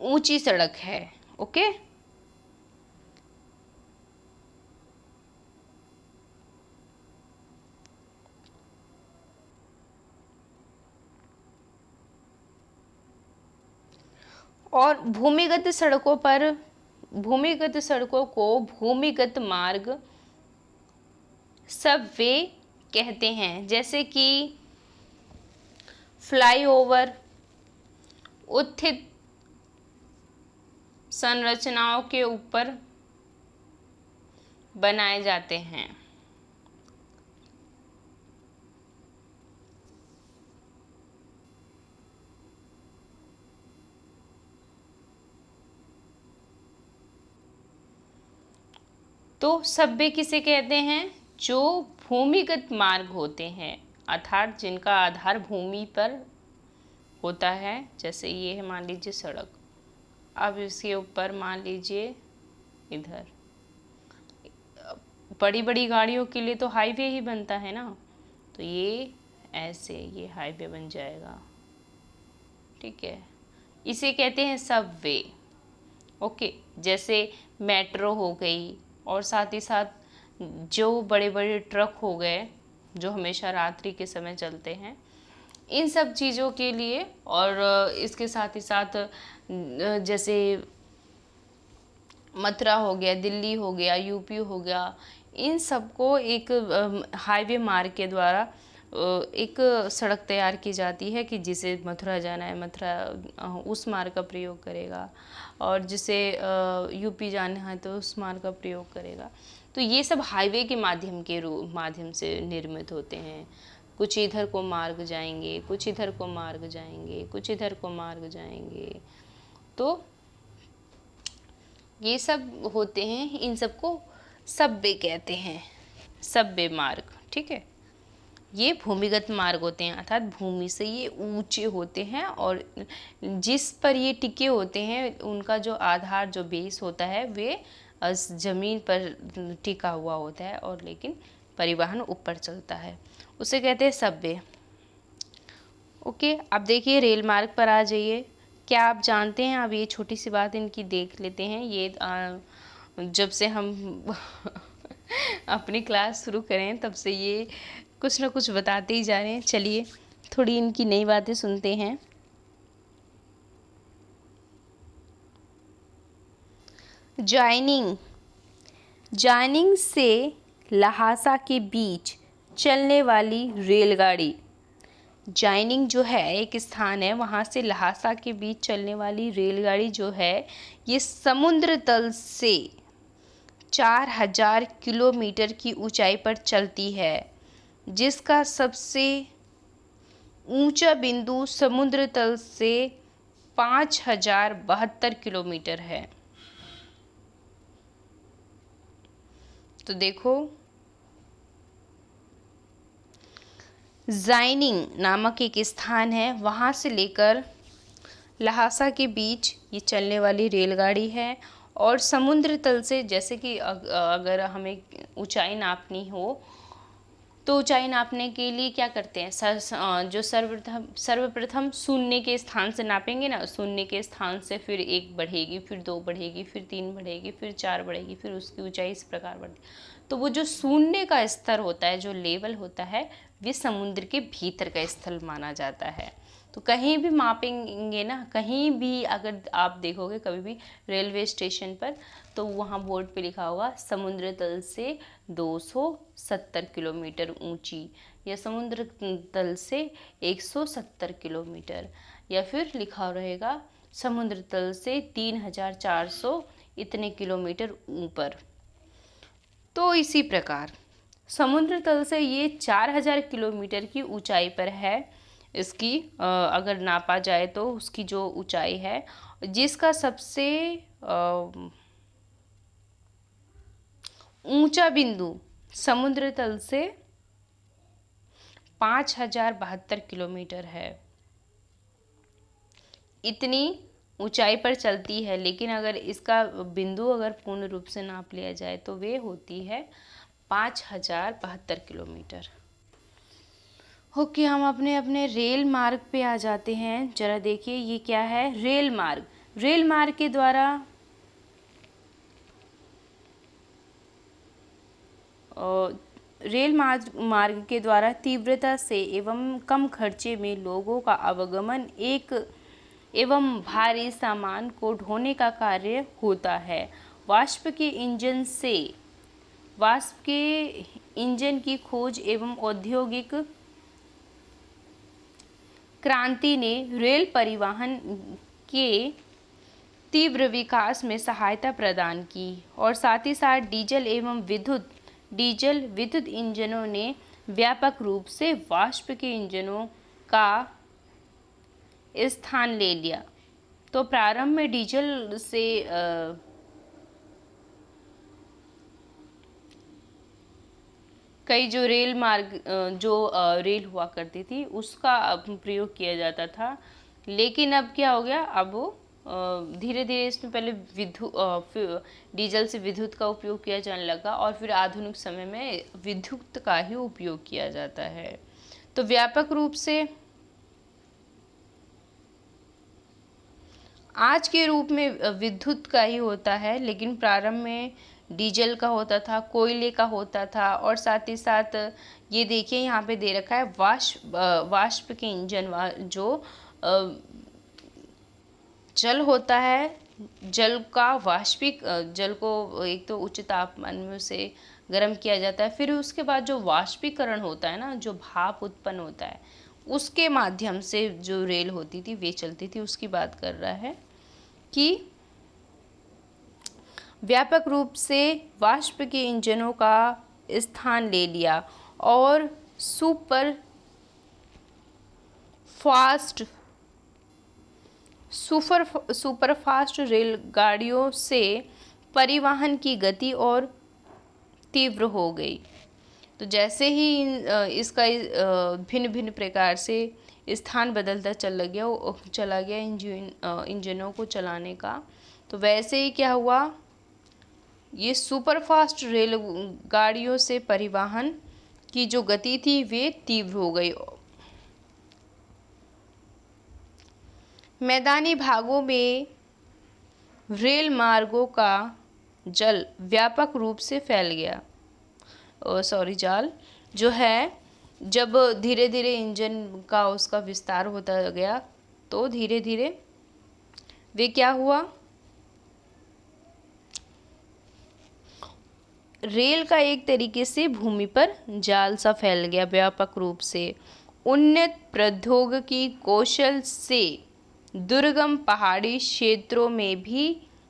ऊंची सड़क है। ओके, और भूमिगत सड़कों को भूमिगत मार्ग सबवे कहते हैं। जैसे कि फ्लाईओवर उत्थित संरचनाओं के ऊपर बनाए जाते हैं। तो सबवे किसे कहते हैं? जो भूमिगत मार्ग होते हैं, अर्थात जिनका आधार भूमि पर होता है। जैसे ये है, मान लीजिए सड़क, अब इसके ऊपर मान लीजिए इधर बड़ी बड़ी गाड़ियों के लिए तो हाईवे ही बनता है ना, तो ये ऐसे ये हाईवे बन जाएगा। ठीक है, इसे कहते हैं सबवे। ओके, जैसे मेट्रो हो गई, और साथ ही साथ जो बड़े बड़े ट्रक हो गए जो हमेशा रात्रि के समय चलते हैं, इन सब चीज़ों के लिए। और इसके साथ ही साथ जैसे मथुरा हो गया, दिल्ली हो गया, यूपी हो गया, इन सबको एक हाईवे मार्ग के द्वारा एक सड़क तैयार की जाती है कि जिसे मथुरा जाना है, मथुरा उस मार्ग का प्रयोग करेगा, और जिसे यूपी जाना है तो उस मार्ग का प्रयोग करेगा। तो ये सब हाईवे के माध्यम से निर्मित होते हैं। कुछ इधर को मार्ग जाएंगे, कुछ इधर को मार्ग जाएंगे, कुछ इधर को मार्ग जाएंगे। तो ये सब होते हैं, इन सबको सबवे कहते हैं, सबवे मार्ग। ठीक है, ये भूमिगत मार्ग होते हैं, अर्थात भूमि से ये ऊंचे होते हैं, और जिस पर ये टिके होते हैं उनका जो आधार, जो बेस होता है, वे ज़मीन पर टिका हुआ होता है, और लेकिन परिवहन ऊपर चलता है, उसे कहते हैं सबवे। ओके, अब देखिए रेल मार्ग पर आ जाइए। क्या आप जानते हैं? अब ये छोटी सी बात इनकी देख लेते हैं। ये जब से हम अपनी क्लास शुरू करें तब से ये कुछ ना कुछ बताते ही जा रहे हैं। चलिए थोड़ी इनकी नई बातें सुनते हैं। जॉइनिंग से लहासा के बीच चलने वाली रेलगाड़ी। जॉइनिंग जो है एक स्थान है, वहाँ से लहासा के बीच चलने वाली रेलगाड़ी जो है, ये समुद्र तल से 4000 किलोमीटर की ऊंचाई पर चलती है। जिसका सबसे ऊंचा बिंदु समुद्र तल से 5072 किलोमीटर है। तो देखो, जाइनिंग नामक एक स्थान है, वहाँ से लेकर लहासा के बीच ये चलने वाली रेलगाड़ी है। और समुद्र तल से, जैसे कि अगर हमें ऊंचाई नापनी हो तो ऊंचाई नापने के लिए क्या करते हैं, जो सर्वप्रथम शून्य के स्थान से नापेंगे ना, शून्य के स्थान से फिर 1 बढ़ेगी, फिर 2 बढ़ेगी, फिर 3 बढ़ेगी, फिर 4 बढ़ेगी, फिर उसकी ऊंचाई इस प्रकार बढ़ती। तो वो जो शून्य का स्तर होता है, जो लेवल होता है, वे समुद्र के भीतर का स्थल माना जाता है। तो कहीं भी मापेंगे ना, कहीं भी अगर आप देखोगे कभी भी रेलवे स्टेशन पर, तो वहाँ बोर्ड पे लिखा होगा समुद्र तल से 270 किलोमीटर ऊंची, या समुद्र तल से 170 किलोमीटर, या फिर लिखा रहेगा समुद्र तल से 3400 इतने किलोमीटर ऊपर। तो इसी प्रकार समुद्र तल से ये 4000 किलोमीटर की ऊंचाई पर है। इसकी अगर नापा जाए तो उसकी जो ऊंचाई है, जिसका सबसे ऊंचा बिंदु समुद्र तल से 5072 किलोमीटर है। इतनी ऊंचाई पर चलती है, लेकिन अगर इसका बिंदु अगर पूर्ण रूप से नाप लिया जाए तो वे होती है 5072 किलोमीटर। ओके, हम अपने अपने रेल मार्ग पे आ जाते हैं। जरा देखिए ये क्या है, रेल मार्ग। रेल मार्ग के द्वारा मार्ग के द्वारा तीव्रता से एवं कम खर्चे में लोगों का आवागमन एक एवं भारी सामान को ढोने का कार्य होता है। वाष्प के इंजन की खोज एवं औद्योगिक क्रांति ने रेल परिवहन के तीव्र विकास में सहायता प्रदान की, और साथ ही साथ डीजल विद्युत इंजनों ने व्यापक रूप से वाष्प के इंजनों का स्थान ले लिया। तो प्रारंभ में डीजल से कई जो रेल मार्ग रेल हुआ करती थी उसका प्रयोग किया जाता था, लेकिन अब क्या हो गया, अब धीरे धीरे इसमें पहले डीजल से विद्युत का उपयोग किया जाने लगा, और फिर आधुनिक समय में विद्युत का ही उपयोग किया जाता है। तो व्यापक रूप से आज के रूप में विद्युत का ही होता है, लेकिन प्रारंभ में डीजल का होता था, कोयले का होता था, और साथ ही साथ ये देखिए यहाँ पे दे रखा है वाष्प के इंजन, जो जल होता है, जल को एक तो उच्च तापमान में उसे गर्म किया जाता है, फिर उसके बाद जो वाष्पीकरण होता है ना, जो भाप उत्पन्न होता है, उसके माध्यम से जो रेल होती थी वे चलती थी। उसकी बात कर रहा है कि व्यापक रूप से वाष्प के इंजनों का स्थान ले लिया, और सुपरफास्ट रेलगाड़ियों से परिवहन की गति और तीव्र हो गई। तो जैसे ही इसका भिन्न भिन्न प्रकार से स्थान बदलता चला गया इंजनों को चलाने का, तो वैसे ही क्या हुआ, ये सुपरफास्ट रेलगाड़ियों से परिवहन की जो गति थी वे तीव्र हो गई। मैदानी भागों में रेल मार्गों का जाल व्यापक रूप से फैल गया। जाल जो है, जब धीरे धीरे इंजन का उसका विस्तार होता गया, तो धीरे धीरे वे क्या हुआ, रेल का एक तरीके से भूमि पर जाल सा फैल गया व्यापक रूप से। उन्नत प्रौद्योगिकी कौशल से दुर्गम पहाड़ी क्षेत्रों में भी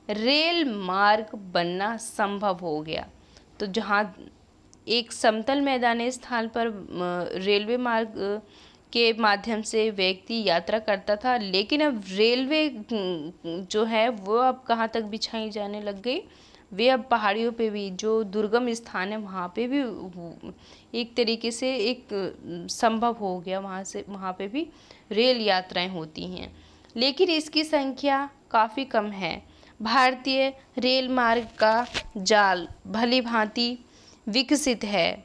रेल मार्ग बनना संभव हो गया। तो जहाँ एक समतल मैदानी स्थान पर रेलवे मार्ग के माध्यम से व्यक्ति यात्रा करता था, लेकिन अब रेलवे जो है वो अब कहाँ तक बिछाई जाने लग गई, वे अब पहाड़ियों पे भी, जो दुर्गम स्थान है वहाँ पे भी एक तरीके से एक संभव हो गया, वहाँ पे भी रेल यात्राएं होती हैं, लेकिन इसकी संख्या काफ़ी कम है। भारतीय रेल मार्ग का जाल भली भांति विकसित है।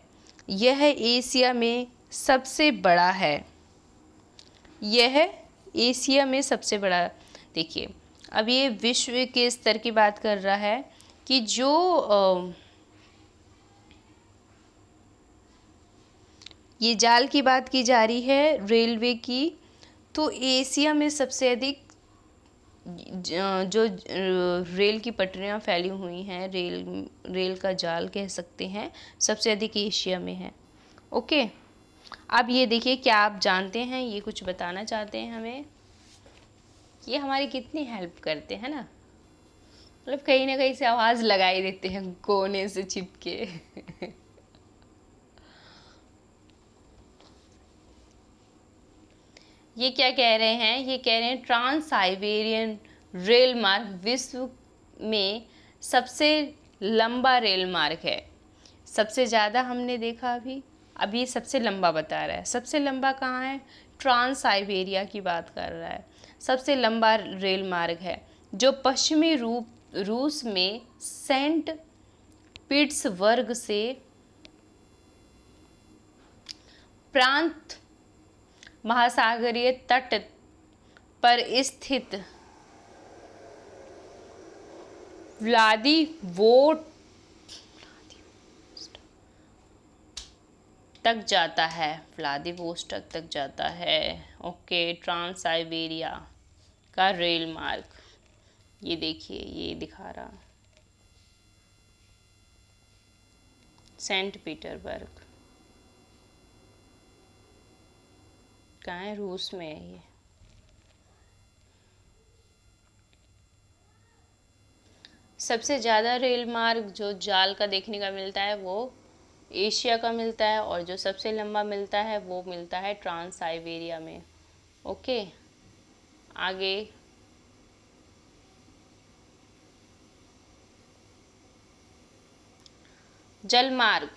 यह एशिया में सबसे बड़ा है। यह एशिया में सबसे बड़ा, देखिए अब ये विश्व के स्तर की बात कर रहा है कि जो ये जाल की बात की जा रही है रेलवे की, तो एशिया में सबसे अधिक जो रेल की पटरियां फैली हुई हैं, रेल का जाल कह सकते हैं, सबसे अधिक एशिया में है। ओके, अब ये देखिए, क्या आप जानते हैं, ये कुछ बताना चाहते हैं हमें, ये हमारी कितनी हेल्प करते हैं ना, मतलब कहीं ना कहीं से आवाज़ लगा ही देते हैं कोने से चिपके। ये क्या कह रहे हैं, ये कह रहे हैं ट्रांस साइबेरियन रेल मार्ग विश्व में सबसे लंबा रेल मार्ग है। सबसे ज़्यादा हमने देखा अभी सबसे लंबा बता रहा है। सबसे लंबा कहाँ है, ट्रांस साइबेरिया की बात कर रहा है। सबसे लंबा रेल मार्ग है जो पश्चिमी रूस में सेंट पीटर्सबर्ग से प्रांत महासागरीय तट पर स्थित व्लादिवोस्टोक तक जाता है। व्लादिवोस्टोक तक जाता है। ओके, ट्रांस साइबेरिया का रेल मार्ग, ये देखिए, ये दिखा रहा, सेंट पीटर्सबर्ग कहाँ है, रूस में है ये। सबसे ज़्यादा रेल मार्ग जो जाल का देखने का मिलता है वो एशिया का मिलता है, और जो सबसे लंबा मिलता है वो मिलता है ट्रांस साइबेरिया में। ओके, आगे जल मार्ग,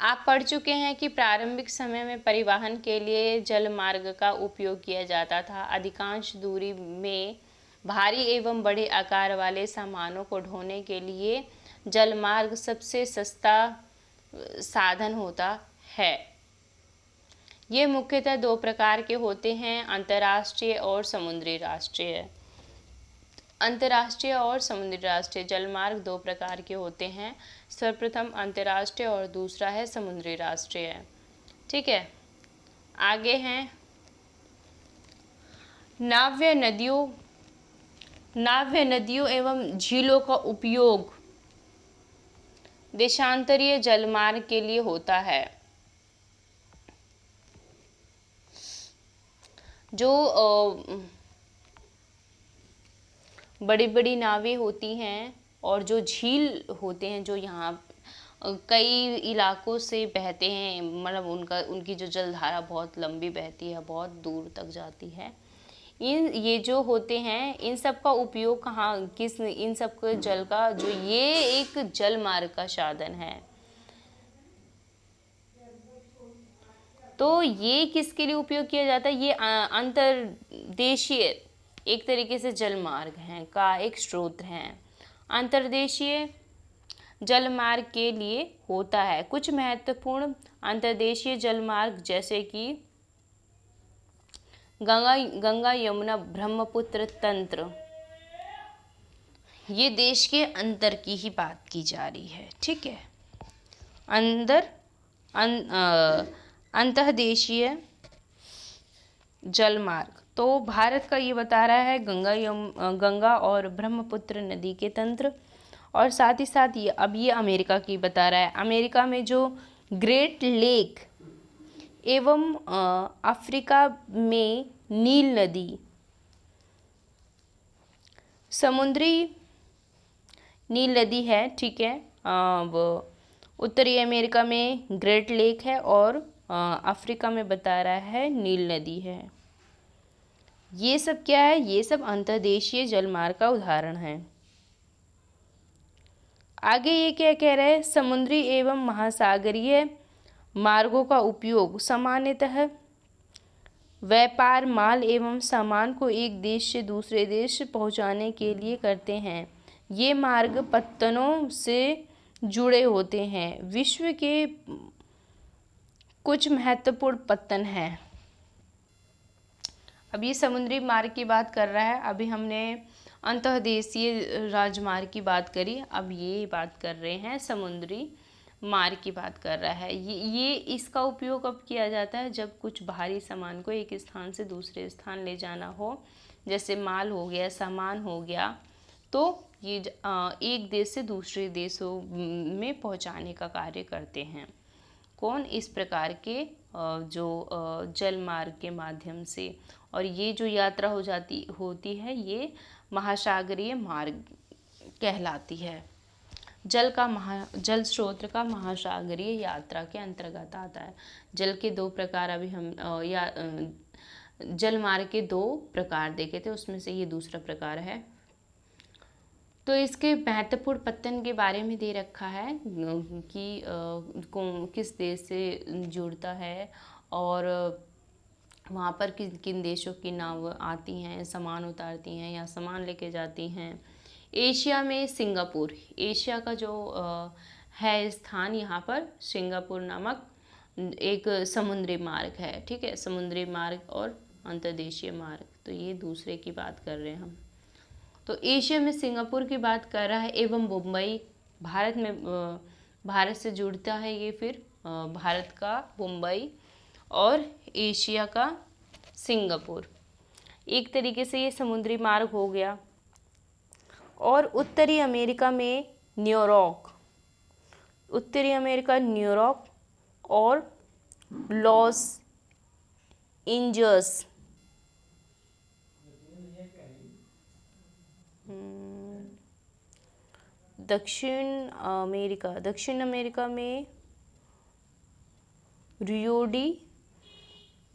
आप पढ़ चुके हैं कि प्रारंभिक समय में परिवहन के लिए जल मार्ग का उपयोग किया जाता था। अधिकांश दूरी में भारी एवं बड़े आकार वाले सामानों को ढोने के लिए जल मार्ग सबसे सस्ता साधन होता है। ये मुख्यतः दो प्रकार के होते हैं, अंतर्राष्ट्रीय और समुद्री राष्ट्रीय। अंतर्राष्ट्रीय और समुद्री राष्ट्रीय जलमार्ग दो प्रकार के होते हैं। सर्वप्रथम अंतर्राष्ट्रीय और दूसरा है समुद्री राष्ट्रीय। ठीक है, आगे हैं नाव्य नदियों एवं झीलों का उपयोग देशांतरीय जलमार्ग के लिए होता है। जो बड़ी बड़ी नावें होती हैं और जो झील होते हैं, जो यहाँ कई इलाकों से बहते हैं, मतलब उनकी जो जलधारा बहुत लंबी बहती है, बहुत दूर तक जाती है। ये जो होते हैं, इन सब का उपयोग इन सब के जल का, जो ये एक जल मार्ग का साधन है। तो ये किसके लिए उपयोग किया जाता है, ये अंतर्देशीय एक तरीके से जल मार्ग हैं का एक स्रोत हैं। अंतर्देशीय जल मार्ग के लिए होता है। कुछ महत्वपूर्ण अंतर्देशीय जल मार्ग जैसे कि गंगा यमुना ब्रह्मपुत्र तंत्र, ये देश के अंदर की ही बात की जा रही है। ठीक है, अंतर्देशीय जल मार्ग, तो भारत का ये बता रहा है गंगा और ब्रह्मपुत्र नदी के तंत्र, और साथ ही साथ ये अमेरिका की बता रहा है। अमेरिका में जो ग्रेट लेक एवं अफ्रीका में नील नदी, समुद्री नील नदी है। ठीक है, वो उत्तरी अमेरिका में ग्रेट लेक है और अफ्रीका में बता रहा है नील नदी है। ये सब क्या है? ये सब अंतर्देशीय जलमार्ग का उदाहरण है। आगे ये क्या कह रहा है? समुद्री एवं महासागरीय मार्गों का उपयोग सामान्यतः व्यापार, माल एवं सामान को एक देश से दूसरे देश पहुंचाने के लिए करते हैं। ये मार्ग पत्तनों से जुड़े होते हैं। विश्व के कुछ महत्वपूर्ण पत्तन हैं। अब ये समुद्री मार्ग की बात कर रहा है, अभी हमने अंतर्देशीय राजमार्ग की बात करी, अब ये बात कर रहे हैं समुद्री मार्ग की बात कर रहा है। ये इसका उपयोग अब किया जाता है जब कुछ भारी सामान को एक स्थान से दूसरे स्थान ले जाना हो, जैसे माल हो गया, सामान हो गया, तो ये एक देश से दूसरे देशों में पहुंचाने का कार्य करते हैं। कौन? इस प्रकार के जो जल मार्ग के माध्यम से। और ये जो यात्रा होती है ये महासागरीय मार्ग कहलाती है। जल स्रोत का महासागरीय यात्रा के अंतर्गत आता है। जल के दो प्रकार अभी हम जल मार्ग के दो प्रकार देखे थे, उसमें से ये दूसरा प्रकार है। तो इसके महत्वपूर्ण पत्तन के बारे में दे रखा है कि किस देश से जुड़ता है और वहाँ पर किन किन देशों की नाव आती हैं, सामान उतारती हैं या सामान लेके जाती हैं। एशिया में सिंगापुर, एशिया का जो है स्थान, यहाँ पर सिंगापुर नामक एक समुद्री मार्ग है। ठीक है, समुद्री मार्ग और अंतर्देशीय मार्ग, तो ये दूसरे की बात कर रहे हैं हम। तो एशिया में सिंगापुर की बात कर रहा है। एवं मुंबई, भारत से जुड़ता है ये, फिर भारत का मुंबई और एशिया का सिंगापुर, एक तरीके से ये समुद्री मार्ग हो गया। और उत्तरी अमेरिका में न्यूयॉर्क, उत्तरी अमेरिका न्यूयॉर्क और लॉस एंजल्स, दक्षिण अमेरिका में रियो डी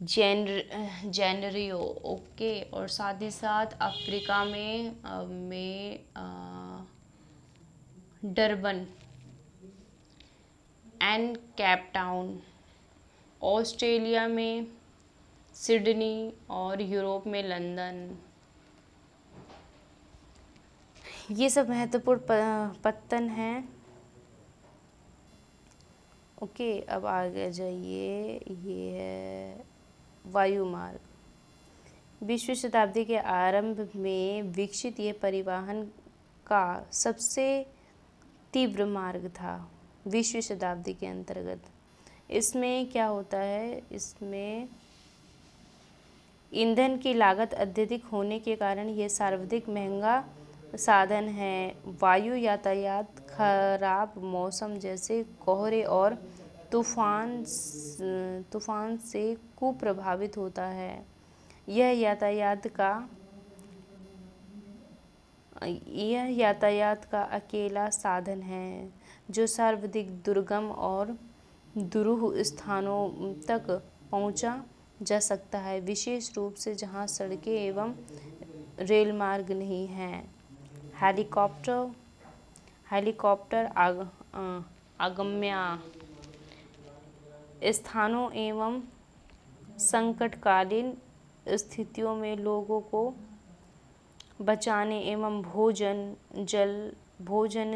जेनेरियो, ओके। और साथ ही साथ अफ्रीका में Durban and Cape Town, Australia में सिडनी और यूरोप में लंदन। ये सब महत्वपूर्ण पत्तन हैं। ओके, अब आगे जाइए। ये है वायु मार्ग। 20वीं शताब्दी के आरंभ में विकसित ये परिवहन का सबसे तीव्र मार्ग था 20वीं शताब्दी के अंतर्गत। इसमें क्या होता है? इसमें ईंधन की लागत अत्यधिक होने के कारण यह सर्वाधिक महंगा साधन है। वायु यातायात खराब मौसम जैसे कोहरे और तूफान से कुप्रभावित होता है। यह यातायात का अकेला साधन है जो सर्वाधिक दुर्गम और दुरूह स्थानों तक पहुंचा जा सकता है, विशेष रूप से जहां सड़कें एवं रेल मार्ग नहीं हैं। हेलीकॉप्टर अगम्य स्थानों एवं संकटकालीन स्थितियों में लोगों को बचाने एवं भोजन,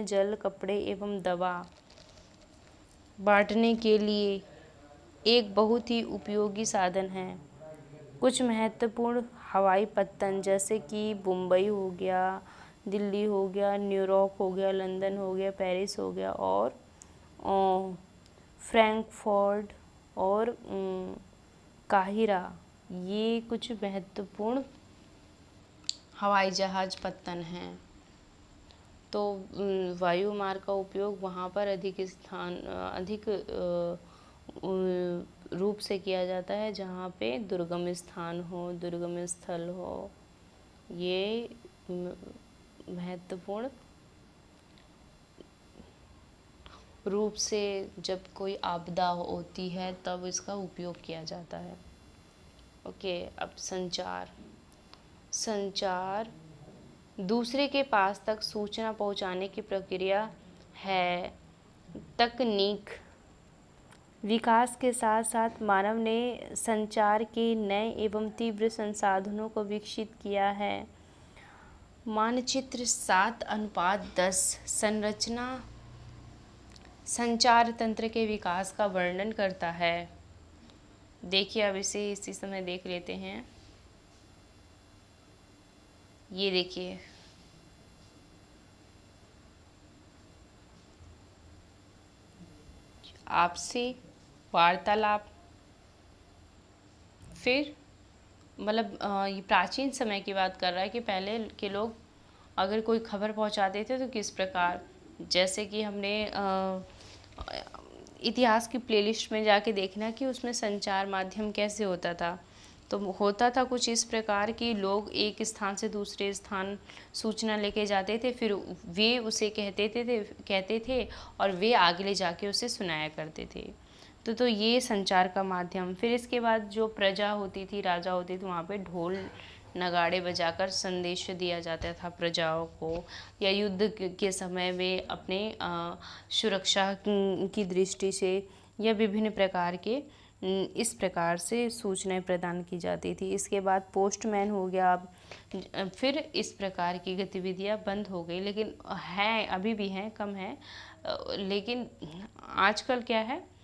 जल, कपड़े एवं दवा बांटने के लिए एक बहुत ही उपयोगी साधन है। कुछ महत्वपूर्ण हवाई पत्तन जैसे कि मुंबई हो गया, दिल्ली हो गया, न्यूयॉर्क हो गया, लंदन हो गया, पेरिस हो गया और फ्रैंकफर्ट और काहिरा, ये कुछ महत्वपूर्ण हवाई जहाज पत्तन हैं। तो वायु मार्ग का उपयोग वहाँ पर अधिक रूप से किया जाता है जहाँ पे दुर्गम स्थान हो, दुर्गम स्थल हो। ये महत्वपूर्ण रूप से जब कोई आपदा होती है तब इसका उपयोग किया जाता है। ओके, अब संचार। संचार दूसरे के पास तक सूचना पहुंचाने की प्रक्रिया है। तकनीक विकास के साथ साथ मानव ने संचार के नए एवं तीव्र संसाधनों को विकसित किया है। मानचित्र 7:10 संरचना संचार तंत्र के विकास का वर्णन करता है। देखिए, अब इसे इसी समय देख लेते हैं। ये देखिए, आपसी वार्तालाप, फिर मतलब ये प्राचीन समय की बात कर रहा है कि पहले के लोग अगर कोई खबर पहुंचाते थे तो किस प्रकार, जैसे कि हमने इतिहास की प्लेलिस्ट में जाके देखना कि उसमें संचार माध्यम कैसे होता था। तो होता था कुछ इस प्रकार कि लोग एक स्थान से दूसरे स्थान सूचना लेके जाते थे, फिर वे उसे कहते थे और वे आगे ले जाके उसे सुनाया करते थे। तो ये संचार का माध्यम। फिर इसके बाद जो प्रजा होती थी, राजा होते थे, वहाँ पे ढोल नगाड़े बजाकर संदेश दिया जाता था प्रजाओं को, या युद्ध के समय में अपने सुरक्षा की दृष्टि से या विभिन्न प्रकार के इस प्रकार से सूचनाएं प्रदान की जाती थी। इसके बाद पोस्टमैन हो गया। फिर इस प्रकार की गतिविधियां बंद हो गई, लेकिन हैं, अभी भी हैं, कम है। लेकिन आजकल क्या है,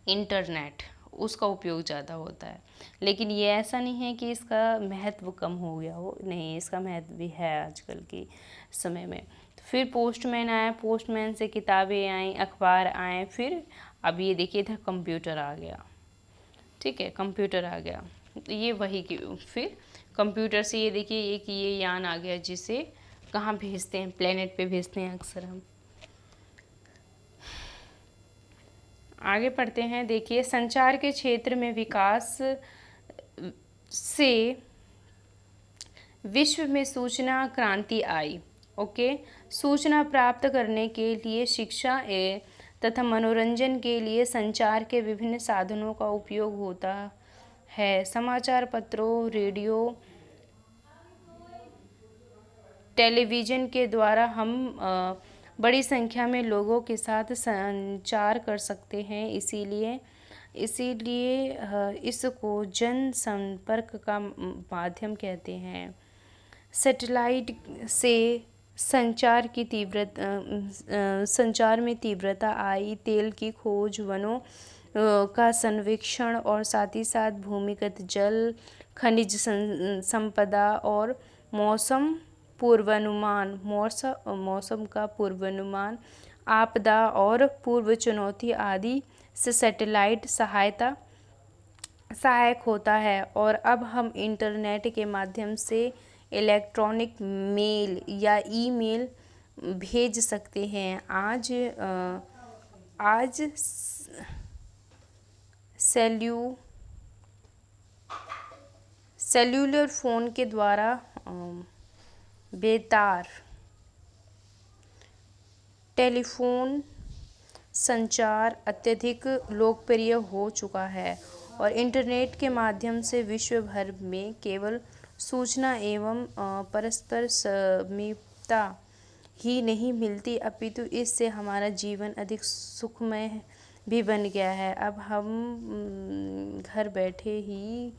इंटरनेट, उसका उपयोग ज़्यादा होता है। लेकिन ये ऐसा नहीं है कि इसका महत्व कम हो गया हो, नहीं, इसका महत्व भी है आजकल के समय में। फिर पोस्टमैन आया, पोस्टमैन से किताबें आई, अखबार आए, फिर अब ये देखिए इधर कंप्यूटर आ गया। ठीक है, कंप्यूटर आ गया, तो ये वही कि फिर कंप्यूटर से ये देखिए एक ये यान आ गया जिसे कहाँ भेजते हैं, प्लेनेट पे भेजते हैं अक्सर हम। आगे पढ़ते हैं। देखिए, संचार के क्षेत्र में विकास से विश्व में सूचना क्रांति आई। ओके, सूचना प्राप्त करने के लिए शिक्षा तथा मनोरंजन के लिए संचार के विभिन्न साधनों का उपयोग होता है। समाचार पत्रों, रेडियो, टेलीविज़न के द्वारा हम बड़ी संख्या में लोगों के साथ संचार कर सकते हैं। इसीलिए इसको जनसंपर्क का माध्यम कहते हैं। सैटेलाइट से संचार में तीव्रता आई। तेल की खोज, वनों का सर्वेक्षण और साथ ही साथ भूमिगत जल, खनिज संपदा और मौसम का पूर्वानुमान, आपदा और पूर्व चुनौती आदि से सैटेलाइट सहायक होता है। और अब हम इंटरनेट के माध्यम से इलेक्ट्रॉनिक मेल या ईमेल भेज सकते हैं। आज सेल्यूलर फ़ोन के द्वारा बेतार टेलीफोन संचार अत्यधिक लोकप्रिय हो चुका है और इंटरनेट के माध्यम से विश्व भर में केवल सूचना एवं परस्पर समीपता ही नहीं मिलती, अपितु इससे हमारा जीवन अधिक सुखमय भी बन गया है। अब हम घर बैठे ही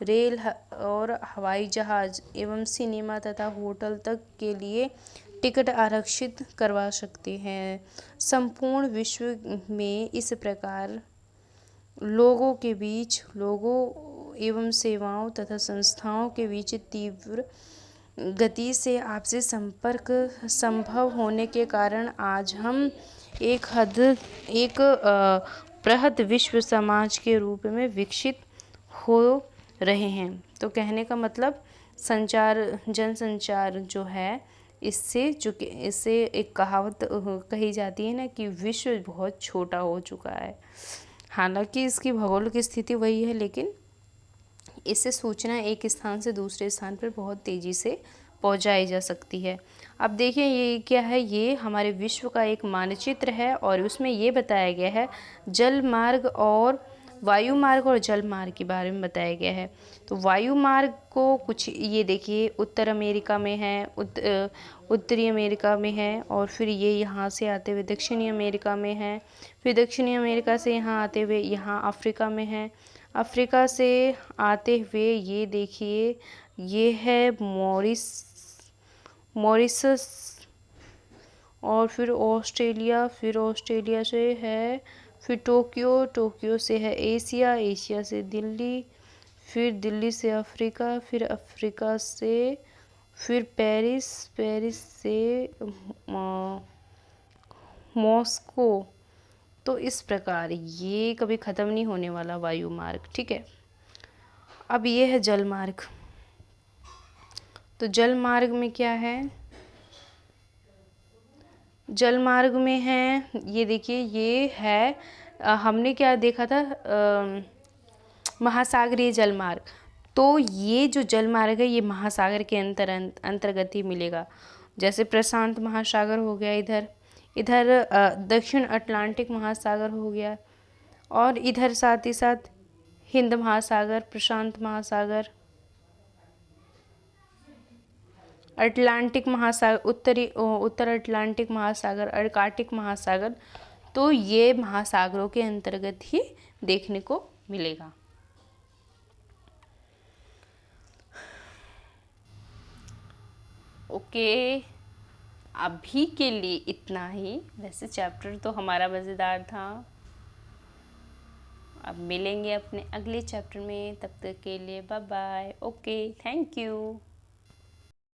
रेल और हवाई जहाज़ एवं सिनेमा तथा होटल तक के लिए टिकट आरक्षित करवा सकते हैं। संपूर्ण विश्व में इस प्रकार लोगों एवं सेवाओं तथा संस्थाओं के बीच तीव्र गति से आपसी संपर्क संभव होने के कारण आज हम एक बृहद विश्व समाज के रूप में विकसित हो रहे हैं। तो कहने का मतलब जनसंचार जो है, इससे एक कहावत कही जाती है ना कि विश्व बहुत छोटा हो चुका है। हालांकि इसकी भौगोलिक स्थिति वही है, लेकिन इससे सूचना एक स्थान से दूसरे स्थान पर बहुत तेज़ी से पहुंचाई जा सकती है। अब देखिए ये क्या है, ये हमारे विश्व का एक मानचित्र है और उसमें ये बताया गया है जल मार्ग और वायु मार्ग और जल मार्ग के बारे में बताया गया है। तो वायु मार्ग को कुछ ये देखिए उत्तर अमेरिका में है, उत्तरी अमेरिका में है, और फिर ये यहाँ से आते हुए दक्षिणी अमेरिका में है, फिर दक्षिणी अमेरिका से यहाँ आते हुए यहाँ अफ्रीका में है, अफ्रीका से आते हुए ये देखिए ये है मॉरिशस, और फिर ऑस्ट्रेलिया, फिर ऑस्ट्रेलिया से है फिर टोक्यो, टोक्यो से है एशिया, एशिया से दिल्ली, फिर दिल्ली से अफ्रीका, फिर अफ्रीका से फिर पेरिस, पेरिस से मॉस्को। तो इस प्रकार ये कभी ख़त्म नहीं होने वाला वायु मार्ग, ठीक है। अब ये है जल मार्ग। तो जल मार्ग में क्या है, जल मार्ग में है ये देखिए ये है हमने क्या देखा था महासागरीय जल मार्ग। तो ये जो जल मार्ग है ये महासागर के अंतर्गत ही मिलेगा। जैसे प्रशांत महासागर हो गया, इधर इधर दक्षिण अटलांटिक महासागर हो गया, और इधर साथ ही साथ हिंद महासागर, प्रशांत महासागर, अटलांटिक महासागर, उत्तर अटलांटिक महासागर, अर्कटिक महासागर। तो ये महासागरों के अंतर्गत ही देखने को मिलेगा। ओके, अभी के लिए इतना ही। वैसे चैप्टर तो हमारा मज़ेदार था। अब मिलेंगे अपने अगले चैप्टर में, तब तक के लिए bye bye. Okay, thank you.